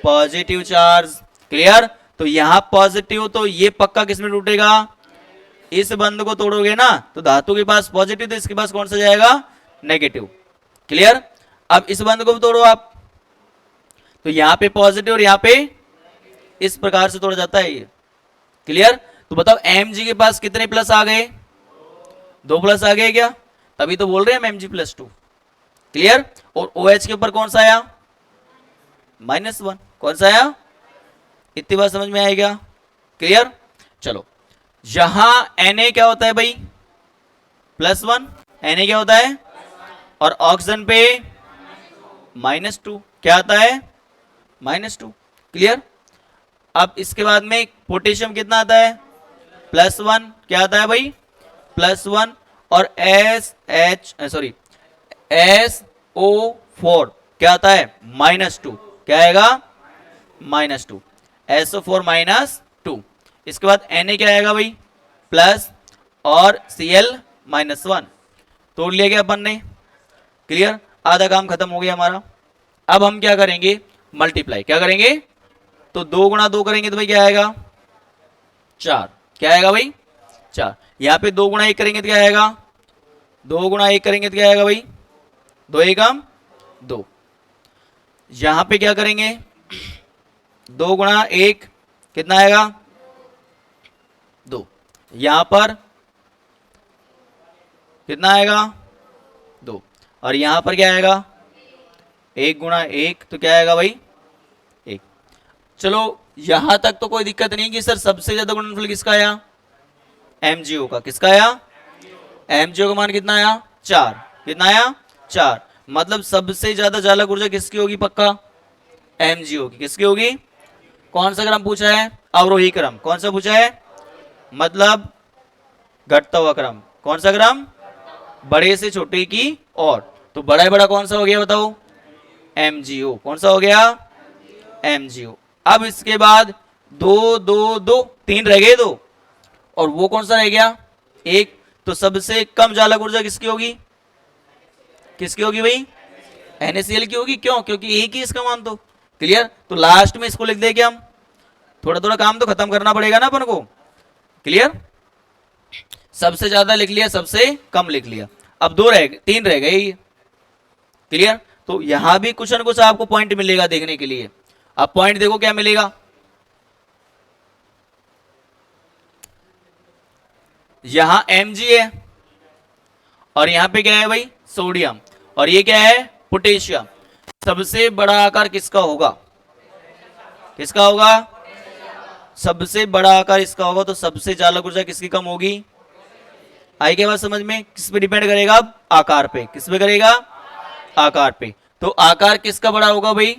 Positive charge. क्लियर? तो यहां पॉजिटिव, तो ये पक्का किसमें टूटेगा? इस बंध को तोड़ोगे ना तो धातु के पास पॉजिटिव, तो इसके पास कौन सा जाएगा? नेगेटिव। क्लियर? अब इस बंध को भी तोड़ो आप, तो यहां पे पॉजिटिव और यहां पे इस प्रकार से तोड़ा जाता है ये। क्लियर? तो बताओ mg के पास कितने प्लस आ गए? 2 प्लस आ गए क्या? तभी तो बोल रहे हैं हम mg+2। क्लियर? और OH के ऊपर कौन सा आया? -1। कौन सा आया? इतनी बात समझ में आएगा? क्लियर? चलो, यहां Na क्या होता है भाई? +1। Na क्या होता है? और ऑक्सीजन पे -2 क्या आता है? -2। क्लियर? अब इसके बाद में पोटेशियम कितना आता है? +1। क्या आता है भाई? +1। और SO4 क्या आता है? -2। क्या आएगा? -2। SO4 -2। इसके बाद Na क्या आएगा भाई? प्लस और Cl -1। तोड़ लिया गया अपन ने। क्लियर? आधा काम खत्म हो गया हमारा। अब हम क्या करेंगे? मल्टीप्लाई। क्या करेंगे? तो 2 गुणा 2 करेंगे तो भाई क्या आएगा? 4। क्या आएगा भाई? 4। यहां पे 2 गुणा 1 करेंगे तो क्या आएगा? 2 गुणा 1 करेंगे तो क्या आएगा भाई? 2 एकम 2। यहां पे क्या करेंगे? 2 गुणा 1 कितना आएगा? 2। यहां पर कितना आएगा? 2। और यहां पर क्या आएगा? 1 गुणा 1 तो क्या आएगा भाई? 1। चलो, यहां तक तो कोई दिक्कत नहीं कि सर सबसे ज्यादा गुणनफल किसका आया? MgO का। किसका आया? MgO का मान कितना आया? 4। कितना आया? 4। मतलब सबसे ज्यादा चालक ऊर्जा किसकी होगी? पक्का MgO की। किसकी होगी? कौन सा क्रम पूछा है? अवरोही क्रम। कौन सा पूछा है? मतलब घटता हुआ क्रम। कौन सा क्रम? बड़े से छोटे की ओर। तो बड़ा है, बड़ा कौन सा हो गया बताओ? MgO। कौन सा हो गया? MgO। अब इसके बाद 2 2 2 3 रह गए 2, और वो कौन सा रह गया? 1। तो सबसे कम चालक ऊर्जा किसकी होगी? किसकी होगी भाई? NaCl की होगी। क्यों? क्योंकि एक ही इसका मान। तो क्लियर? तो लास्ट में इसको लिख देंगे हम। थोड़ा थोड़ा काम तो खत्म करना पड़ेगा ना अपन को। क्लियर? सबसे ज्यादा लिख लिया, सबसे कम लिख लिया। अब 3 रह गए ये। क्लियर? तो यहां भी कुछ ना कुछ आपको पॉइंट मिलेगा देखने के लिए। अब पॉइंट देखो क्या मिलेगा। यहां Mg है, और यहां पे क्या है भाई? सोडियम। और ये क्या है? पोटेशियम। सबसे बड़ा आकार किसका होगा? किसका होगा? सबसे बड़ा आकार इसका होगा। तो सबसे चालक ऊर्जा किसकी कम होगी? आई क्या बात समझ में? किस पे डिपेंड करेगा? अब आकार पे। किस पे करेगा? आकार पे। तो आकार किसका बड़ा होगा भाई?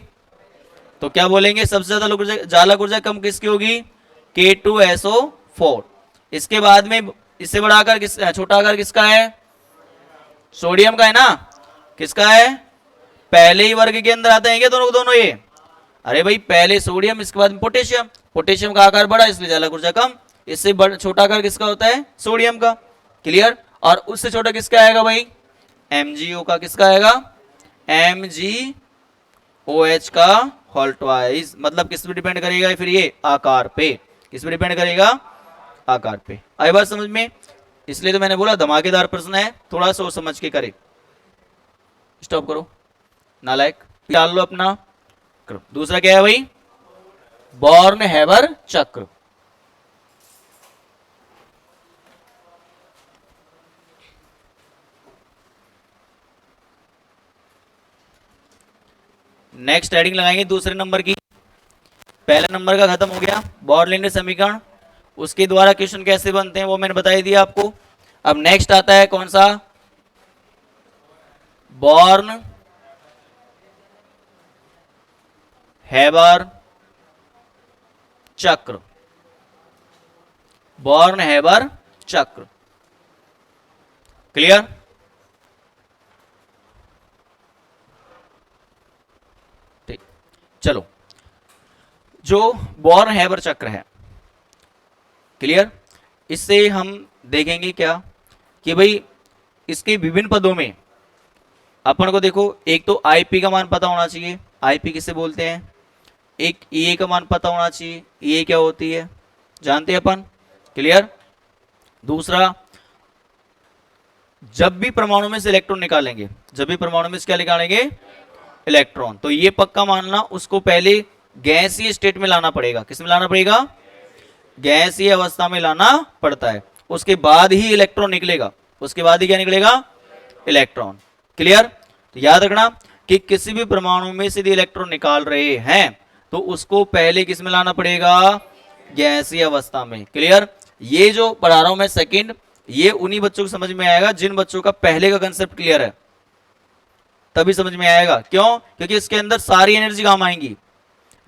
तो क्या बोलेंगे? सबसे ज्यादा चालक ऊर्जा कम किसकी होगी? K2SO4। इसके बाद में इससे बड़ा आकार छोटा आकार किसका है? सोडियम का है ना? किसका है? पहले ही वर्ग के अंदर आते हैं क्या दोनों दोनों ये? अरे भाई, पहले सोडियम, इसके बाद पोटेशियम। पोटेशियम का आकार बड़ा, इसलिए चालक ऊर्जा कम। इससे छोटा आकार किसका होता है? सोडियम का। क्लियर? और उससे छोटा किसका आएगा भाई? MgO का। किसका आएगा? MgOH का होल ट्वाइस। मतलब किस पे डिपेंड करेगा फिर ये? आकार पे। किस पे डिपेंड करेगा? आकार पे। आई बात समझ में? इसलिए तो मैंने बोला धमाकेदार प्रश्न है, थोड़ा सोच समझ के करे। स्टॉप करो नालायक, डाल लो अपना क्रम। दूसरा क्या है भाई? बॉर्न हैबर चक्र। नेक्स्ट हेडिंग लगाएंगे दूसरे नंबर की। पहले नंबर का खत्म हो गया, बॉर्नलैंड समीकरण। उसके द्वारा क्वेश्चन कैसे बनते हैं वो मैंने बता दिया आपको। अब नेक्स्ट आता है कौन सा? बॉर्न हैबर चक्र। बॉर्न हैबर चक्र। क्लियर? ठीक, चलो। जो बॉर्न हैबर चक्र है, क्लियर, इससे हम देखेंगे क्या कि भाई इसके विभिन्न पदों में अपन को देखो, एक तो आईपी का मान पता होना चाहिए, आईपी किसे बोलते हैं। एक ईए का मान पता होना चाहिए, ईए क्या होती है जानते हैं अपन, क्लियर। दूसरा, जब भी परमाणु में से इलेक्ट्रॉन निकालेंगे, जब भी परमाणु में से क्या निकालेंगे, इलेक्ट्रॉन, तो ये पक्का मानना उसको पहले गैसीय स्टेट में लाना पड़ेगा। किस में लाना पड़ेगा, गैसीय अवस्था में लाना पड़ता है, उसके बाद ही इलेक्ट्रॉन निकलेगा, उसके बाद ही क्या निकलेगा, इलेक्ट्रॉन, क्लियर। तो याद रखना कि किसी भी परमाणु में से यदि इलेक्ट्रॉन निकाल रहे हैं तो उसको पहले किस में लाना पड़ेगा, गैसीय अवस्था में, क्लियर। ये जो पढ़ा रहा हूं मैं सेकंड, ये उन्हीं बच्चों को समझ में आएगा जिन बच्चों का पहले का कंसेप्ट क्लियर है, तभी समझ में आएगा। क्यों, क्योंकि इसके अंदर सारी एनर्जी काम आएंगी।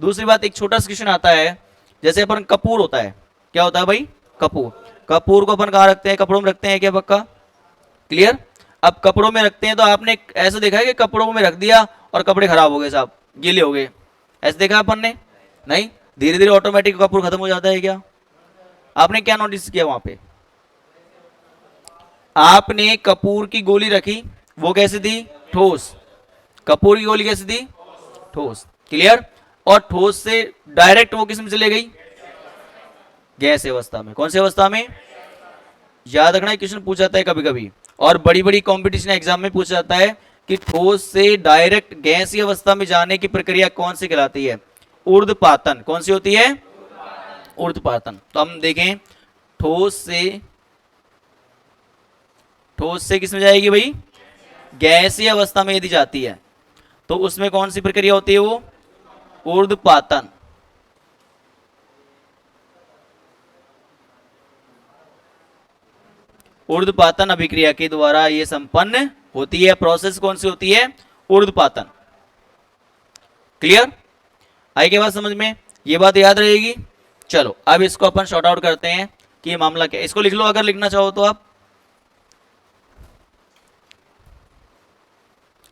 दूसरी बात, एक छोटा सा क्वेश्चन आता है, जैसे अपन कपूर होता है, क्या होता है भाई, कपूर, कपूर को अपन कहाँ रखते हैं, कपड़ों में रखते हैं क्या, पक्का, क्लियर। अब कपड़ों में रखते हैं तो आपने ऐसा देखा है कि कपड़ों में रख दिया और कपड़े खराब हो गए, साहब गीले हो गए, ऐसे देखा अपन ने, नहीं, धीरे धीरे ऑटोमेटिक कपूर खत्म हो जाता है क्या। आपने क्या नोटिस किया वहां पे, आपने कपूर की गोली रखी, वो कैसी थी, ठोस, कपूर की गोली कैसी थी, ठोस, क्लियर। और ठोस से डायरेक्ट वो किस में चले गई, गैस अवस्था में। कौन सी अवस्था में, याद रखना क्वेश्चन पूछा जाता है कभी कभी, और बड़ी बड़ी कंपटीशन एग्जाम में पूछा जाता है कि ठोस से डायरेक्ट गैसीय अवस्था में जाने की प्रक्रिया कौन सी कहलाती है, ऊर्ध्वपातन। कौन सी होती है, ऊर्ध्वपातन। तो हम देखें, ठोस से किस में जाएगी भाई, गैसीय अवस्था में यदि जाती है तो उसमें कौन सी प्रक्रिया होती है, वो ऊर्ध्वपातन। ऊर्ध्वपातन अभिक्रिया के द्वारा यह संपन्न होती है। प्रोसेस कौन सी होती है, ऊर्ध्वपातन, क्लियर। आई के बात समझ में, ये बात याद रहेगी। चलो अब इसको अपन शॉर्ट आउट करते हैं कि ये मामला क्या है। इसको लिख लो अगर लिखना चाहो तो, आप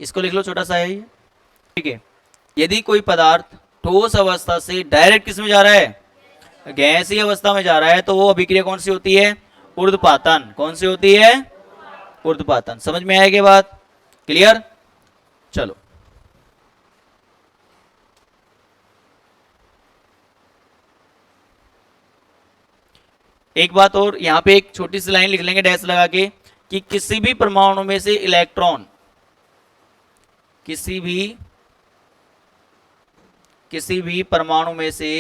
इसको लिख लो, छोटा सा है ये, ठीक है। यदि कोई पदार्थ ठोस अवस्था से डायरेक्ट किस में जा रहा है, गैसीय अवस्था में जा रहा है, तो वो अभिक्रिया कौन सी होती है, ऊर्ध्वपातन। कौन सी होती है, ऊर्ध्वपातन। समझ में आएगी बात, क्लियर। चलो एक बात और, यहां पे एक छोटी सी लाइन लिख लेंगे डैश लगा के कि किसी भी परमाणु में से इलेक्ट्रॉन, किसी भी परमाणु में से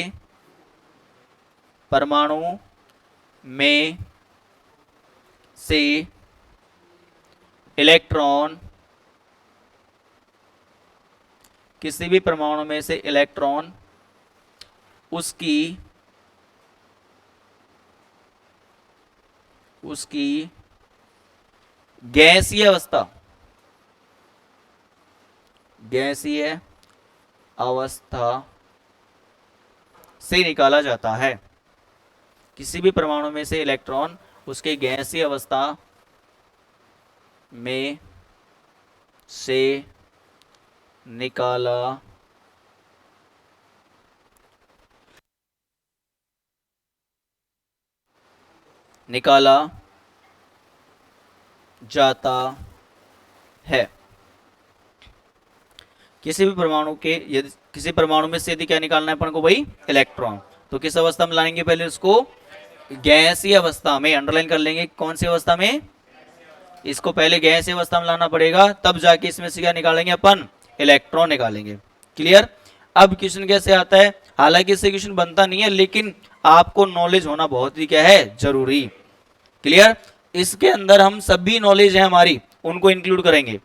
इलेक्ट्रॉन, किसी भी परमाणु में से इलेक्ट्रॉन उसकी गैसीय अवस्था से निकाला जाता है। किसी भी परमाणु में से इलेक्ट्रॉन उसके गैसीय अवस्था में से निकाला जाता है। किसी भी परमाणु के, यदि किसी परमाणु में से यदि क्या निकालना है अपन को भाई, इलेक्ट्रॉन, तो किस अवस्था में लाएंगे, पहले उसको गैसीय अवस्था में, अंडरलाइन कर लेंगे कौन सी अवस्था में, इसको पहले गैसीय अवस्था में लाना पड़ेगा, तब जाके इसमें से क्या निकालेंगे अपन, इलेक्ट्रॉन निकालेंगे, क्लियर। अब क्वेश्चन कैसे आता है, हालांकि इससे क्वेश्चन बनता नहीं है, लेकिन आपको नॉलेज होना बहुत ही क्या है, जरूरी, क्लियर। इसके अंदर हम सभी नॉलेज है हमारी उनको इंक्लूड करेंगे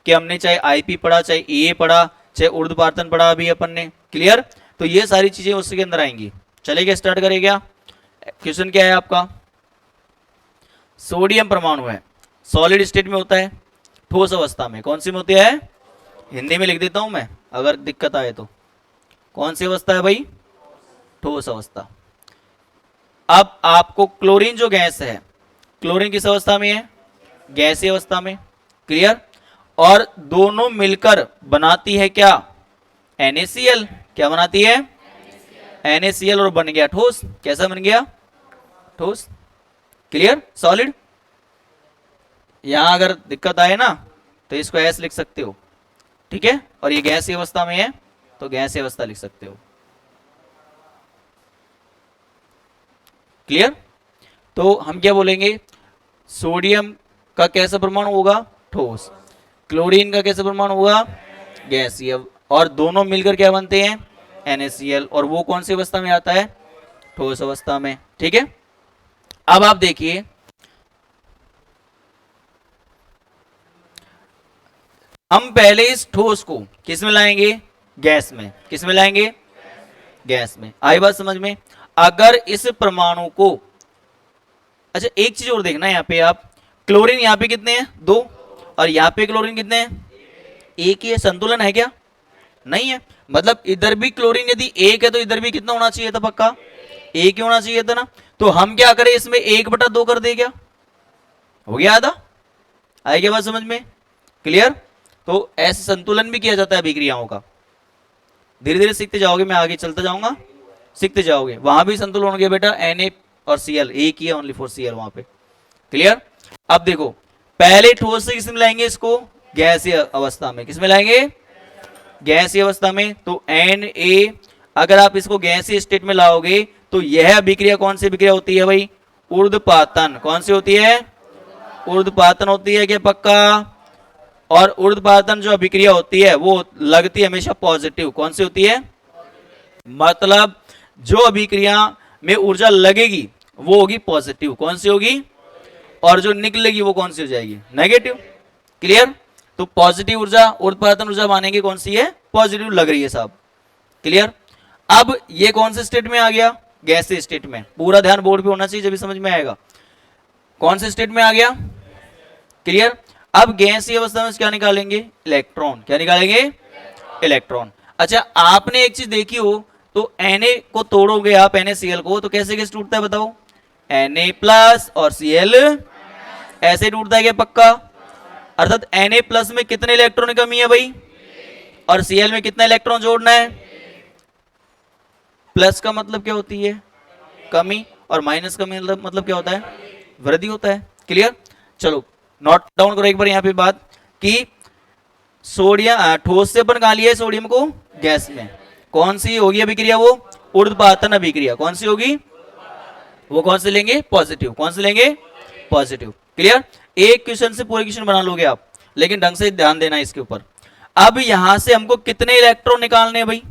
कि हमने चाहे आईपी पढ़ा, चाहे ईए पढ़ा, चाहे ऊर्ध्वपातन पढ़ा अभी अपन ने, क्लियर। तो ये सारी चीजें उसके अंदर आएंगी। चलेगा, स्टार्ट करेगा। क्वेश्चन क्या है आपका, सोडियम परमाणु है, सॉलिड स्टेट में होता है, ठोस अवस्था में। कौन सी में होती है, हिंदी में लिख देता हूं मैं अगर दिक्कत आए तो। कौन सी अवस्था है भाई, ठोस अवस्था। अब आपको क्लोरीन जो गैस है, क्लोरीन किस अवस्था में है, गैसीय अवस्था में, क्लियर। और दोनों मिलकर बनाती है क्या, NaCl। क्या बनाती है, NaCl, और बन गया ठोस। कैसा बन गया, ठोस, क्लियर, सॉलिड। यहां अगर दिक्कत आए ना तो इसको एस लिख सकते हो, ठीक है, और ये गैसीय अवस्था में है तो गैसीय अवस्था लिख सकते हो। क्लियर। तो हम क्या बोलेंगे, सोडियम का कैसा परमाणु होगा, ठोस, क्लोरीन का कैसा परमाणु होगा, गैसीय, और दोनों मिलकर क्या बनते हैं, NaCl, और वो कौन सी अवस्था में आता है, ठोस अवस्था में। ठीक है, अब आप देखिए हम पहले इस ठोस को किस में लाएंगे, गैस में। किस में लाएंगे, गैस में। आई बात समझ में। अगर इस परमाणु को, अच्छा एक चीज और देखना यहाँ पे आप, क्लोरीन यहाँ पे कितने हैं, 2, और यहाँ पे क्लोरीन कितने हैं, 1 ही है। संतुलन है क्या, नहीं है। मतलब इधर भी क्लोरीन यदि 1 है तो इधर भी कितना होना चाहिए था, पक्का 1 ही होना चाहिए था ना। तो हम क्या करें, इसमें 1/2 कर दे, क्या हो गया, आधा। आई क्या बात समझ में, क्लियर। तो ऐसे संतुलन भी किया जाता है अभिक्रियाओं का। धीरे धीरे सीखते जाओगे, मैं आगे चलता जाऊंगा, सीखते जाओगे। वहां भी संतुलन हो गया बेटा, Na और Cl, एक ही है, ओनली फॉर Cl वहां पे। क्लियर। अब देखो पहले ठोस से किस में लाएंगे इसको, गैसीय अवस्था में। किस में लाएंगे, गैसीय अवस्था में। तो Na, अगर आप इसको गैसीय स्टेट में लाओगे तो यह अभिक्रिया कौन सी अभिक्रिया होती है भाई, ऊर्ध्वपातन। कौन सी होती है, ऊर्ध्वपातन होती है क्या, पक्का। और ऊर्ध्वपातन जो अभिक्रिया होती है वो लगती है हमेशा पॉजिटिव। कौन सी होती है, मतलब जो अभिक्रिया में ऊर्जा लगेगी वो होगी पॉजिटिव। कौन सी होगी, और जो निकलेगी वो कौन सी हो जाएगी, नेगेटिव। क्लियर। तो पॉजिटिव ऊर्जा, ऊर्ध्वपातन ऊर्जा मानेंगे कौन सी है, पॉजिटिव लग रही है साहब। क्लियर। अब ये कौन से स्टेट में आ गया, गैसीय स्टेट में। पूरा ध्यान बोर्ड पे होना चाहिए जब समझ में आएगा। कौन से स्टेट में आ गया, क्लियर। अब गैसीय अवस्था में क्या निकालेंगे, इलेक्ट्रॉन। क्या निकालेंगे, इलेक्ट्रॉन। अच्छा आपने एक चीज देखी हो, तो Na को तोड़ोगे आप, NaCl को, तो कैसे कैसे टूटता है बताओ, Na प्लस और Cl ऐसे टूटता है क्या, पक्का। अर्थात Na प्लस में कितने इलेक्ट्रॉन की कमी है भाई, और Cl में कितना इलेक्ट्रॉन जोड़ना है। प्लस का मतलब क्या होती है, कमी, और माइनस का मतलब क्या होता है, वृद्धि होता है। क्लियर। चलो नोट डाउन करो एक बार यहाँ पे बात कि सोडियम ठोस से अपन कहा लिया है सोडियम को, गैस में। कौन सी होगी अभिक्रिया, वो ऊर्ध्वपातन अभिक्रिया। कौन सी होगी, वो कौन से लेंगे, पॉजिटिव। कौन से लेंगे, पॉजिटिव। क्लियर। एक क्वेश्चन से पूरे क्वेश्चन बना लोगे आप, लेकिन ढंग से ध्यान देना इसके ऊपर। अब यहां से हमको कितने इलेक्ट्रॉन निकालने हैं भाई,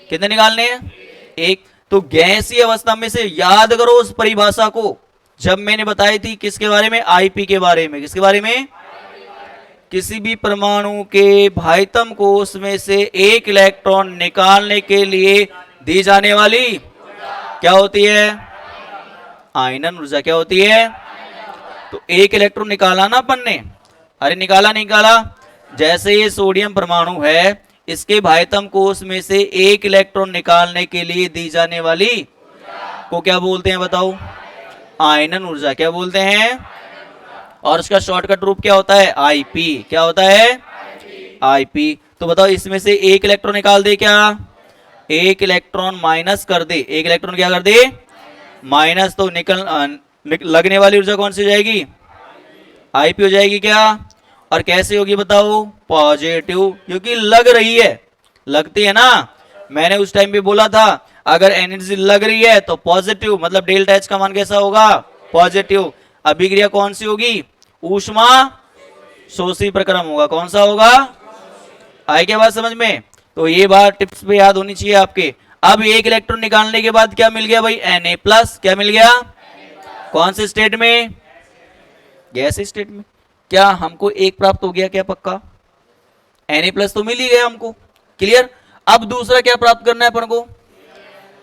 कितने निकालने हैं, 1। तो गैसीय अवस्था में से याद करो उस परिभाषा को जब मैंने बताई थी, किसके बारे में, Ip के बारे में। किसके बारे में, किसी भी परमाणु के भाइतम कोश में से 1 इलेक्ट्रॉन निकालने के लिए दी जाने वाली क्या होती है, आयनन ऊर्जा। क्या होती है, तो 1 इलेक्ट्रॉन निकाला ना अपन ने, अरे निकाला। जैसे ये सोडियम परमाणु है, इसके भाइतम कोश में से 1 इलेक्ट्रॉन निकालने के लिए दी जाने वाली को क्या बोलते हैं बताओ, आयनन ऊर्जा। क्या बोलते हैं, और उसका शॉर्टकट रूप क्या होता है, Ip। क्या होता है, Ip। तो बताओ इसमें से 1 इलेक्ट्रॉन निकाल दे, क्या 1 इलेक्ट्रॉन माइनस कर दे, 1 इलेक्ट्रॉन क्या कर दे, माइनस। तो लगने वाली ऊर्जा कौन सी हो जाएगी, Ip हो जाएगी क्या, और कैसे होगी बताओ, पॉजिटिव, क्योंकि लग रही है, लगती है ना। मैंने उस टाइम भी बोला था अगर एनर्जी लग रही है तो पॉजिटिव, मतलब डेल्टा H का मान कैसा होगा, पॉजिटिव। अभिक्रिया कौन सी होगी, ऊष्मा शोषी प्रक्रम होगा। कौन सा होगा, आई क्या बात समझ में। तो ये बात टिप्स पे याद होनी चाहिए आपके। अब 1 इलेक्ट्रॉन निकालने के बाद क्या मिल गया भाई, Na प्लस। क्या मिल गया, कौन से स्टेट में, गैस स्टेट में। क्या हमको 1 प्राप्त हो गया क्या, पक्का। Na प्लस तो मिल ही गया हमको। क्लियर। अब दूसरा क्या प्राप्त करना है अपन को,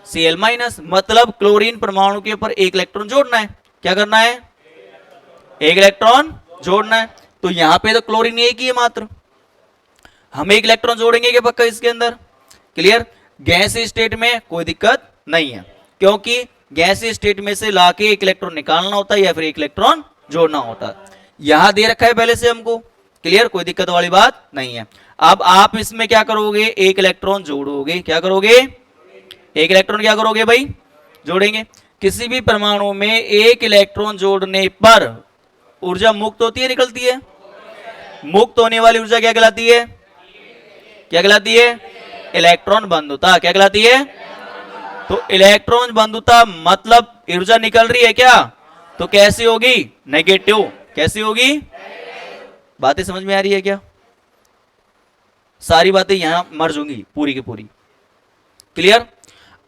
Cl माइनस, मतलब क्लोरीन परमाणु के ऊपर 1 इलेक्ट्रॉन जोड़ना है। क्या करना है, 1 इलेक्ट्रॉन जोड़ना है। तो यहां पे तो क्लोरीन 1 ही है मात्र, हम 1 इलेक्ट्रॉन जोड़ेंगे क्या पक्का इसके अंदर। क्लियर। गैस स्टेट में कोई दिक्कत नहीं है, क्योंकि गैस स्टेट में से लाके 1 इलेक्ट्रॉन निकालना होता है या फिर 1 इलेक्ट्रॉन जोड़ना होता है। यहां दे रखा है पहले से हमको। क्लियर, कोई दिक्कत वाली बात नहीं है। अब आप इसमें क्या करोगे, 1 इलेक्ट्रॉन जोड़ोगे। क्या करोगे, 1 इलेक्ट्रॉन क्या करोगे भाई, जोड़ेंगे। किसी भी परमाणु में एक इलेक्ट्रॉन जोड़ने पर ऊर्जा मुक्त होती है, निकलती है? मुक्त होने वाली ऊर्जा क्या कहलाती है? क्या कहलाती है? इलेक्ट्रॉन बंधुता। क्या कहलाती है? तो इलेक्ट्रॉन बंधुता मतलब ऊर्जा निकल रही है क्या, तो कैसी होगी? नेगेटिव। कैसी होगी? बातें समझ में आ रही है क्या? सारी बातें यहां मर्ज होंगी पूरी की पूरी। क्लियर?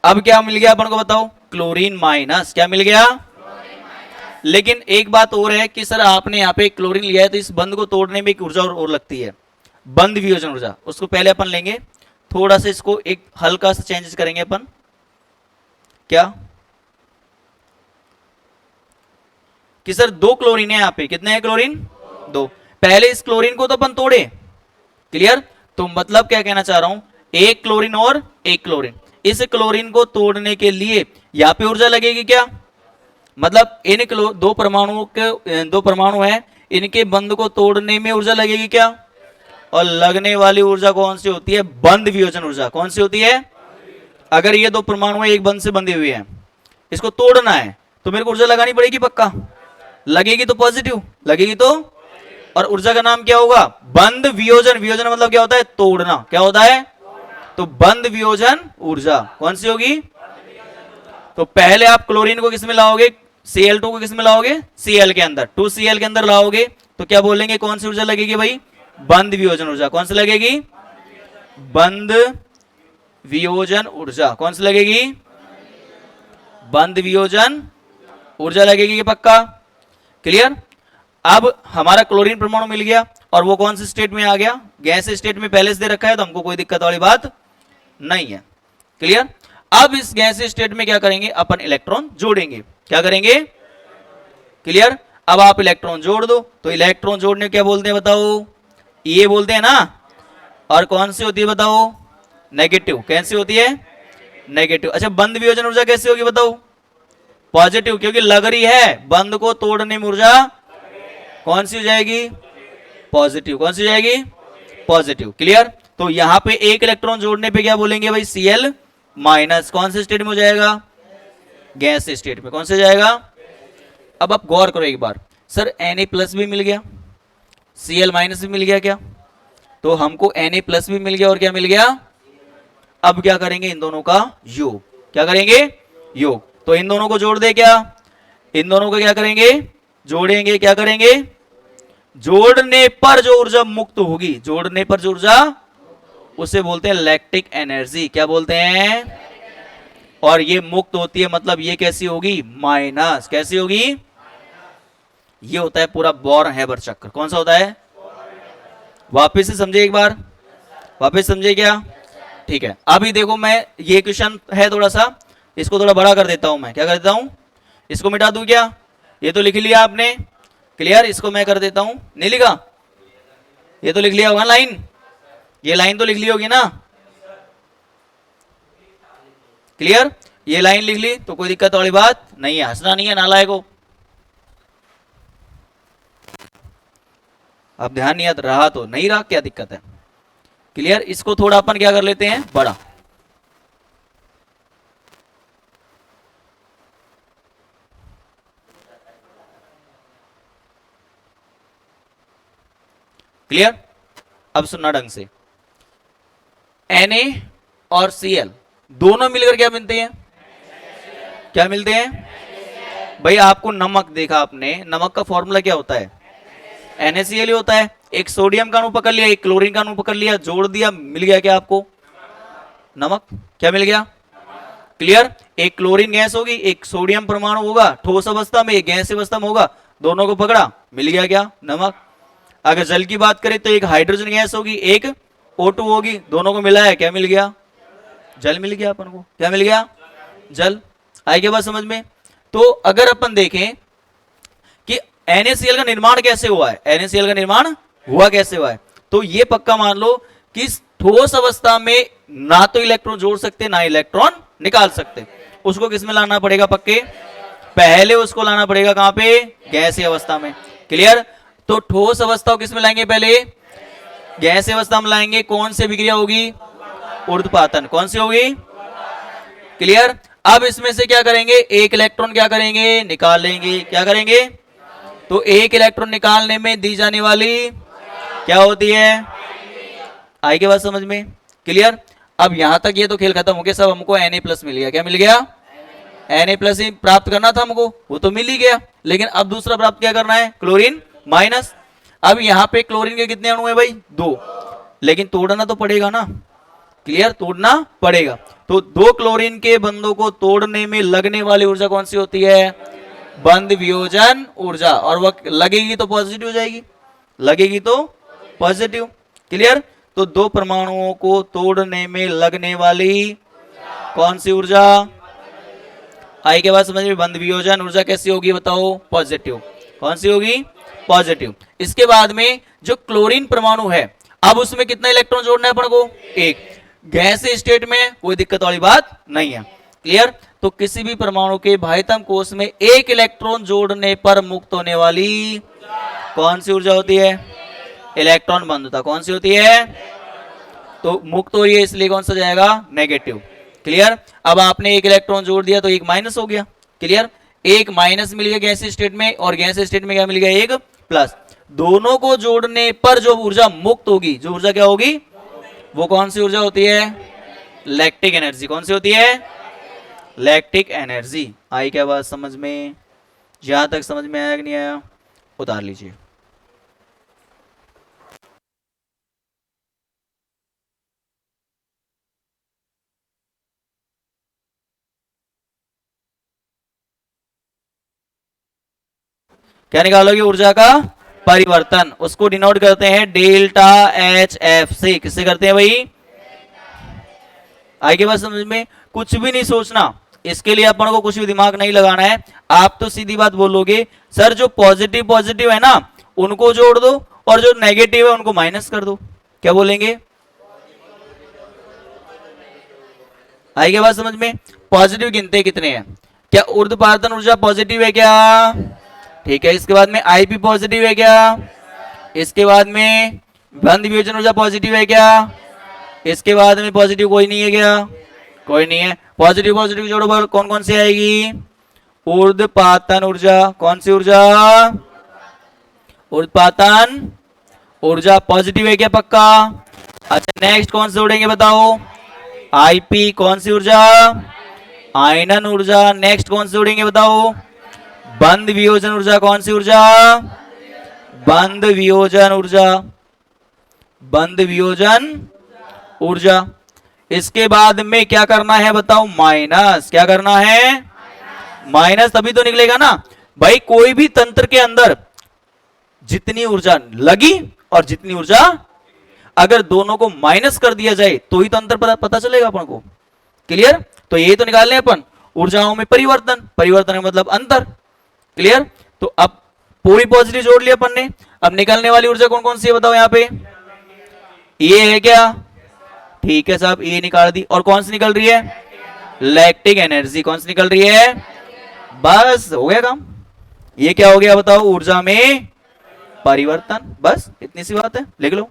अब क्या मिल गया अपन को बताओ? Chlorine minus. क्या मिल गया? लेकिन एक बात और है कि सर आपने यहाँ पे क्लोरीन लिया है तो इस बंध को तोड़ने में एक ऊर्जा और लगती है, बंध वियोजन ऊर्जा। उसको पहले अपन लेंगे, थोड़ा सा इसको एक हल्का सा चेंजेस करेंगे अपन। क्या कि सर 2 क्लोरीन है यहाँ पे, कितने हैं क्लोरीन? 2। पहले इस क्लोरीन को तो अपन तोड़े। क्लियर? तो मतलब क्या कहना चाह रहा हूं, एक क्लोरीन और एक क्लोरीन, इस क्लोरीन को तोड़ने के लिए यहां पे ऊर्जा लगेगी क्या? मतलब इन दो परमाणु है, इनके बंध को तोड़ने में ऊर्जा लगेगी क्या? और लगने वाली ऊर्जा कौन सी होती है? बंध वियोजन ऊर्जा। कौन सी होती है? अगर ये 2 परमाणु एक बंध से बंधे हुए हैं, इसको तोड़ना है तो मेरे को ऊर्जा लगानी पड़ेगी, पक्का लगेगी तो पॉजिटिव, लगेगी तो, और ऊर्जा का नाम क्या होगा? बंध वियोजन। वियोजन मतलब क्या होता है? तोड़ना। क्या होता है? तो बंध वियोजन ऊर्जा कौन सी होगी? तो पहले आप क्लोरीन को किसमें लाओगे? Cl2 को किसमें लाओगे? Cl के अंदर, 2Cl के अंदर लाओगे तो क्या बोलेंगे? कौन सी ऊर्जा लगेगी भाई? बंध वियोजन ऊर्जा। कौन सी लगेगी? बंध वियोजन ऊर्जा। कौन सी लगेगी? बंध वियोजन ऊर्जा लगेगी, पक्का? क्लियर? अब हमारा क्लोरीन परमाणु मिल गया और वो कौन सी स्टेट में आ गया? गैस स्टेट में पहले से दे रखा है, तो हमको कोई दिक्कत वाली बात नहीं है। क्लियर? अब इस गैस स्टेट में क्या करेंगे? अपन इलेक्ट्रॉन जोड़ेंगे। क्या करेंगे? क्लियर? अब आप इलेक्ट्रॉन जोड़ दो, तो इलेक्ट्रॉन जोड़ने क्या बोलते हैं बताओ? ये बोलते हैं ना। और कौन सी होती है बताओ? नेगेटिव। कैसी होती है? नेगेटिव। अच्छा, बंध वियोजन ऊर्जा कैसी होगी बताओ? पॉजिटिव, क्योंकि लग रही है बंध को तोड़ने में ऊर्जा कौन सी हो जाएगी? पॉजिटिव। कौन सी हो जाएगी? पॉजिटिव। क्लियर? तो यहां पे एक इलेक्ट्रॉन जोड़ने पे क्या बोलेंगे भाई? Cl minus. कौन से स्टेट में हो जाएगा? गैस स्टेट में। कौन से जाएगा? अब आप गौर करो एक बार, सर Na+ भी मिल गया, Cl- भी मिल गया क्या? तो हमको Na+ भी मिल गया और क्या मिल गया? अब क्या करेंगे? इन दोनों का योग। क्या करेंगे? योग। तो इन दोनों को जोड़ दे क्या? इन दोनों को क्या करेंगे? जोड़ेंगे। क्या करेंगे? जोड़ने पर जो ऊर्जा मुक्त होगी, जोड़ने पर जो ऊर्जा, उसे बोलते हैं लैक्टिक एनर्जी। क्या बोलते हैं? और ये मुक्त होती है, मतलब ये कैसी होगी? माइनस। कैसी होगी? ये होता है पूरा बोर हैबर चक्र। कौन सा होता है? वापिस से समझे एक बार, वापिस समझे क्या? ठीक है। अभी देखो, मैं ये क्वेश्चन है थोड़ा सा, इसको थोड़ा बड़ा कर देता हूं मैं। क्या कर देता हूं? इसको मिटा दूं क्या? ये तो लिख लिया आपने। क्लियर? इसको मैं कर देता हूं। नहीं लिखा? ये तो लिख लिया होगा लाइन, ये लाइन तो लिख ली होगी ना? क्लियर? ये लाइन लिख ली तो कोई दिक्कत वाली बात नहीं है। हंसना नहीं है नालायक को। अब ध्यान नहीं रहा तो नहीं रहा, क्या दिक्कत है? क्लियर? इसको थोड़ा अपन क्या कर लेते हैं? बड़ा। क्लियर? अब सुनना ढंग से। Na और Cl दोनों मिलकर क्या मिलते हैं? क्या मिलते हैं? भाई आपको नमक देखा आपने, नमक का फॉर्मूला क्या होता है? NaCl होता है। एक सोडियम का अणु पकड़ लिया, एक क्लोरीन का अणु पकड़ लिया, जोड़ दिया, मिल गया क्या आपको? नमक। क्या मिल गया? क्लियर? एक क्लोरीन गैस होगी, एक सोडियम परमाणु होगा ठोस अवस्था में, एक गैस अवस्था में होगा, दोनों को पकड़ा, मिल गया क्या? नमक। अगर जल की बात करें तो एक हाइड्रोजन गैस होगी, एक O2 होगी, दोनों को मिला है, क्या मिल गया? जल मिल गया अपन को। क्या मिल गया? जल। आई क्या बात समझ में? तो अगर अपन देखें कि NaCl का निर्माण कैसे हुआ है, NaCl का निर्माण हुआ कैसे हुआ है, तो ये पक्का मान लो कि ठोस अवस्था में ना तो इलेक्ट्रॉन जोड़ सकते ना इलेक्ट्रॉन निकाल सकते। उसको किस में लाना पड़ेगा? पक्के पहले उसको लाना पड़ेगा कहां पे? गैसीय अवस्था में। क्लियर? तो ठोस अवस्था को किस में लाएंगे? पहले गैसीय अवस्था में लाएंगे। कौन सी विक्रिया होगी? ऊर्ध्वपातन। कौन सी होगी? क्लियर? अब इसमें से क्या करेंगे, एक इलेक्ट्रॉन क्या करेंगे, निकाल लेंगे। क्या करेंगे, तो एक इलेक्ट्रॉन निकालने में दी जाने वाली क्या होती है, आई के बात समझ में, क्लियर। अब यहां तक ये तो खेल खत्म हो गया, सब हमको Na+ मिल गया। क्या मिल गया, Na+ ही प्राप्त करना था हमको, वो तो मिल ही गया। लेकिन अब दूसरा प्राप्त क्या करना है, क्लोरीन माइनस। अब यहां पे क्लोरीन के कितने अणु है भाई, 2, लेकिन तोड़ना तो पड़ेगा ना, क्लियर, तोड़ना पड़ेगा। तो 2 क्लोरीन के बंधों को तोड़ने में लगने वाली ऊर्जा कौन सी होती है, बंध वियोजन ऊर्जा। और वह लगेगी तो पॉजिटिव हो जाएगी, लगेगी तो पॉजिटिव, क्लियर। तो 2 परमाणुओं को तोड़ने में लगने वाली कौन सी ऊर्जा, आई के बाद समझ में, बंध वियोजन ऊर्जा कैसी होगी बताओ, पॉजिटिव। कौन सी होगी, पॉजिटिव। इसके बाद में जो क्लोरीन परमाणु है, अब उसमें कितना इलेक्ट्रॉन जोड़ना है अपन को, एक। गैस स्टेट में कोई दिक्कत वाली बात नहीं है, क्लियर। तो किसी भी परमाणु के बाह्यतम कोश में एक इलेक्ट्रॉन जोड़ने पर मुक्त होने वाली कौन सी ऊर्जा होती है, इलेक्ट्रॉन बंधुता। कौन सी होती है, तो मुक्त हो रही है, इसलिए कौन सा जाएगा, नेगेटिव, क्लियर। अब आपने एक इलेक्ट्रॉन जोड़ दिया तो एक माइनस हो गया, क्लियर। एक माइनस मिल गया गैस स्टेट में, और गैस स्टेट में क्या मिल गया, एक प्लस। दोनों को जोड़ने पर जो ऊर्जा मुक्त होगी, जो ऊर्जा क्या होगी, वो कौन सी ऊर्जा होती है, लैक्टिक एनर्जी। कौन सी होती है, लैक्टिक एनर्जी। आई क्या बात समझ में, जहां तक समझ में आया कि नहीं आया, उतार लीजिए। क्या निकालोगे, ऊर्जा का परिवर्तन, उसको डिनोट करते हैं डेल्टा HF से। किससे करते हैं भाई, आई के बाद समझ में। कुछ भी नहीं सोचना, इसके लिए अपन को कुछ भी दिमाग नहीं लगाना है। आप तो सीधी बात बोलोगे, सर जो पॉजिटिव पॉजिटिव है ना उनको जोड़ दो, और जो नेगेटिव है उनको माइनस कर दो। क्या बोलेंगे, आई के बाद समझ में। पॉजिटिव गिनते कितने हैं, क्या ऊर्ध्वपातन ऊर्जा पॉजिटिव है क्या, ठीक है। इसके बाद में Ip पॉजिटिव है क्या, इसके बाद में बंध वियोजन ऊर्जा पॉजिटिव है क्या, इसके बाद में पॉजिटिव कोई नहीं है क्या, कोई नहीं है। पॉजिटिव पॉजिटिव जोड़ो पर कौन कौन सी आएगी, ऊर्ध्वपातन ऊर्जा। कौन सी ऊर्जा, ऊर्ध्वपातन ऊर्जा पॉजिटिव है क्या, पक्का। अच्छा नेक्स्ट कौन से जोड़ेंगे बताओ, Ip। कौन सी ऊर्जा, आयनन ऊर्जा। नेक्स्ट कौन से जोड़ेंगे बताओ, बंध वियोजन ऊर्जा। कौन सी ऊर्जा, बंध वियोजन ऊर्जा, बंध वियोजन ऊर्जा। इसके बाद में क्या करना है बताओ, माइनस। क्या करना है, माइनस, तभी तो निकलेगा ना भाई। कोई भी तंत्र के अंदर जितनी ऊर्जा लगी और जितनी ऊर्जा, अगर दोनों को माइनस कर दिया जाए तो ही तंत्र पता चलेगा अपन को, क्लियर। तो यही तो निकाल लें अपन, ऊर्जाओं में परिवर्तन, परिवर्तन का मतलब अंतर, क्लियर। तो अब पूरी पॉजिटिव जोड़ लिया अपन ने। अब निकलने वाली ऊर्जा कौन कौन सी है बताओ, यहाँ पे ये है क्या, ठीक है साहब, ये निकाल दी। और कौन सी निकल रही है, लैक्टिक एनर्जी। कौन सी निकल रही है, बस हो गया काम। ये क्या हो गया बताओ, ऊर्जा में परिवर्तन, बस इतनी सी बात है, लिख लो।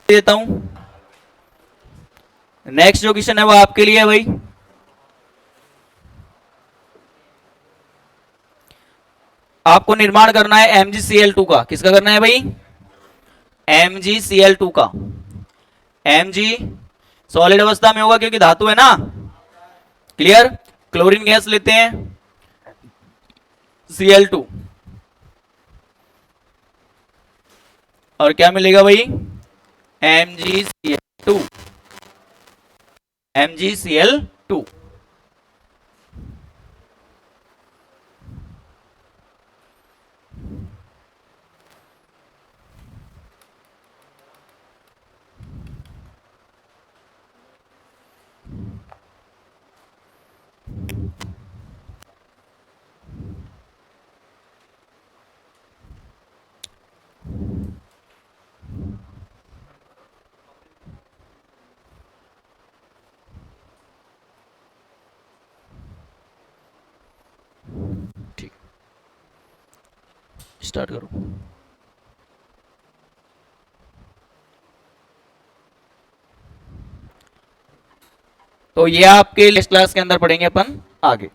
देता हूं नेक्स्ट जो क्वेश्चन है वो आपके लिए है भाई। आपको निर्माण करना है MgCl2 का। किसका करना है भाई, MgCl2 का। Mg सॉलिड अवस्था में होगा क्योंकि धातु है ना, क्लियर। क्लोरीन गैस लेते हैं Cl2, और क्या मिलेगा भाई, MgCl2, MgCl2। ठीक, स्टार्ट करो। तो ये आपके इस क्लास के अंदर पढ़ेंगे अपन आगे।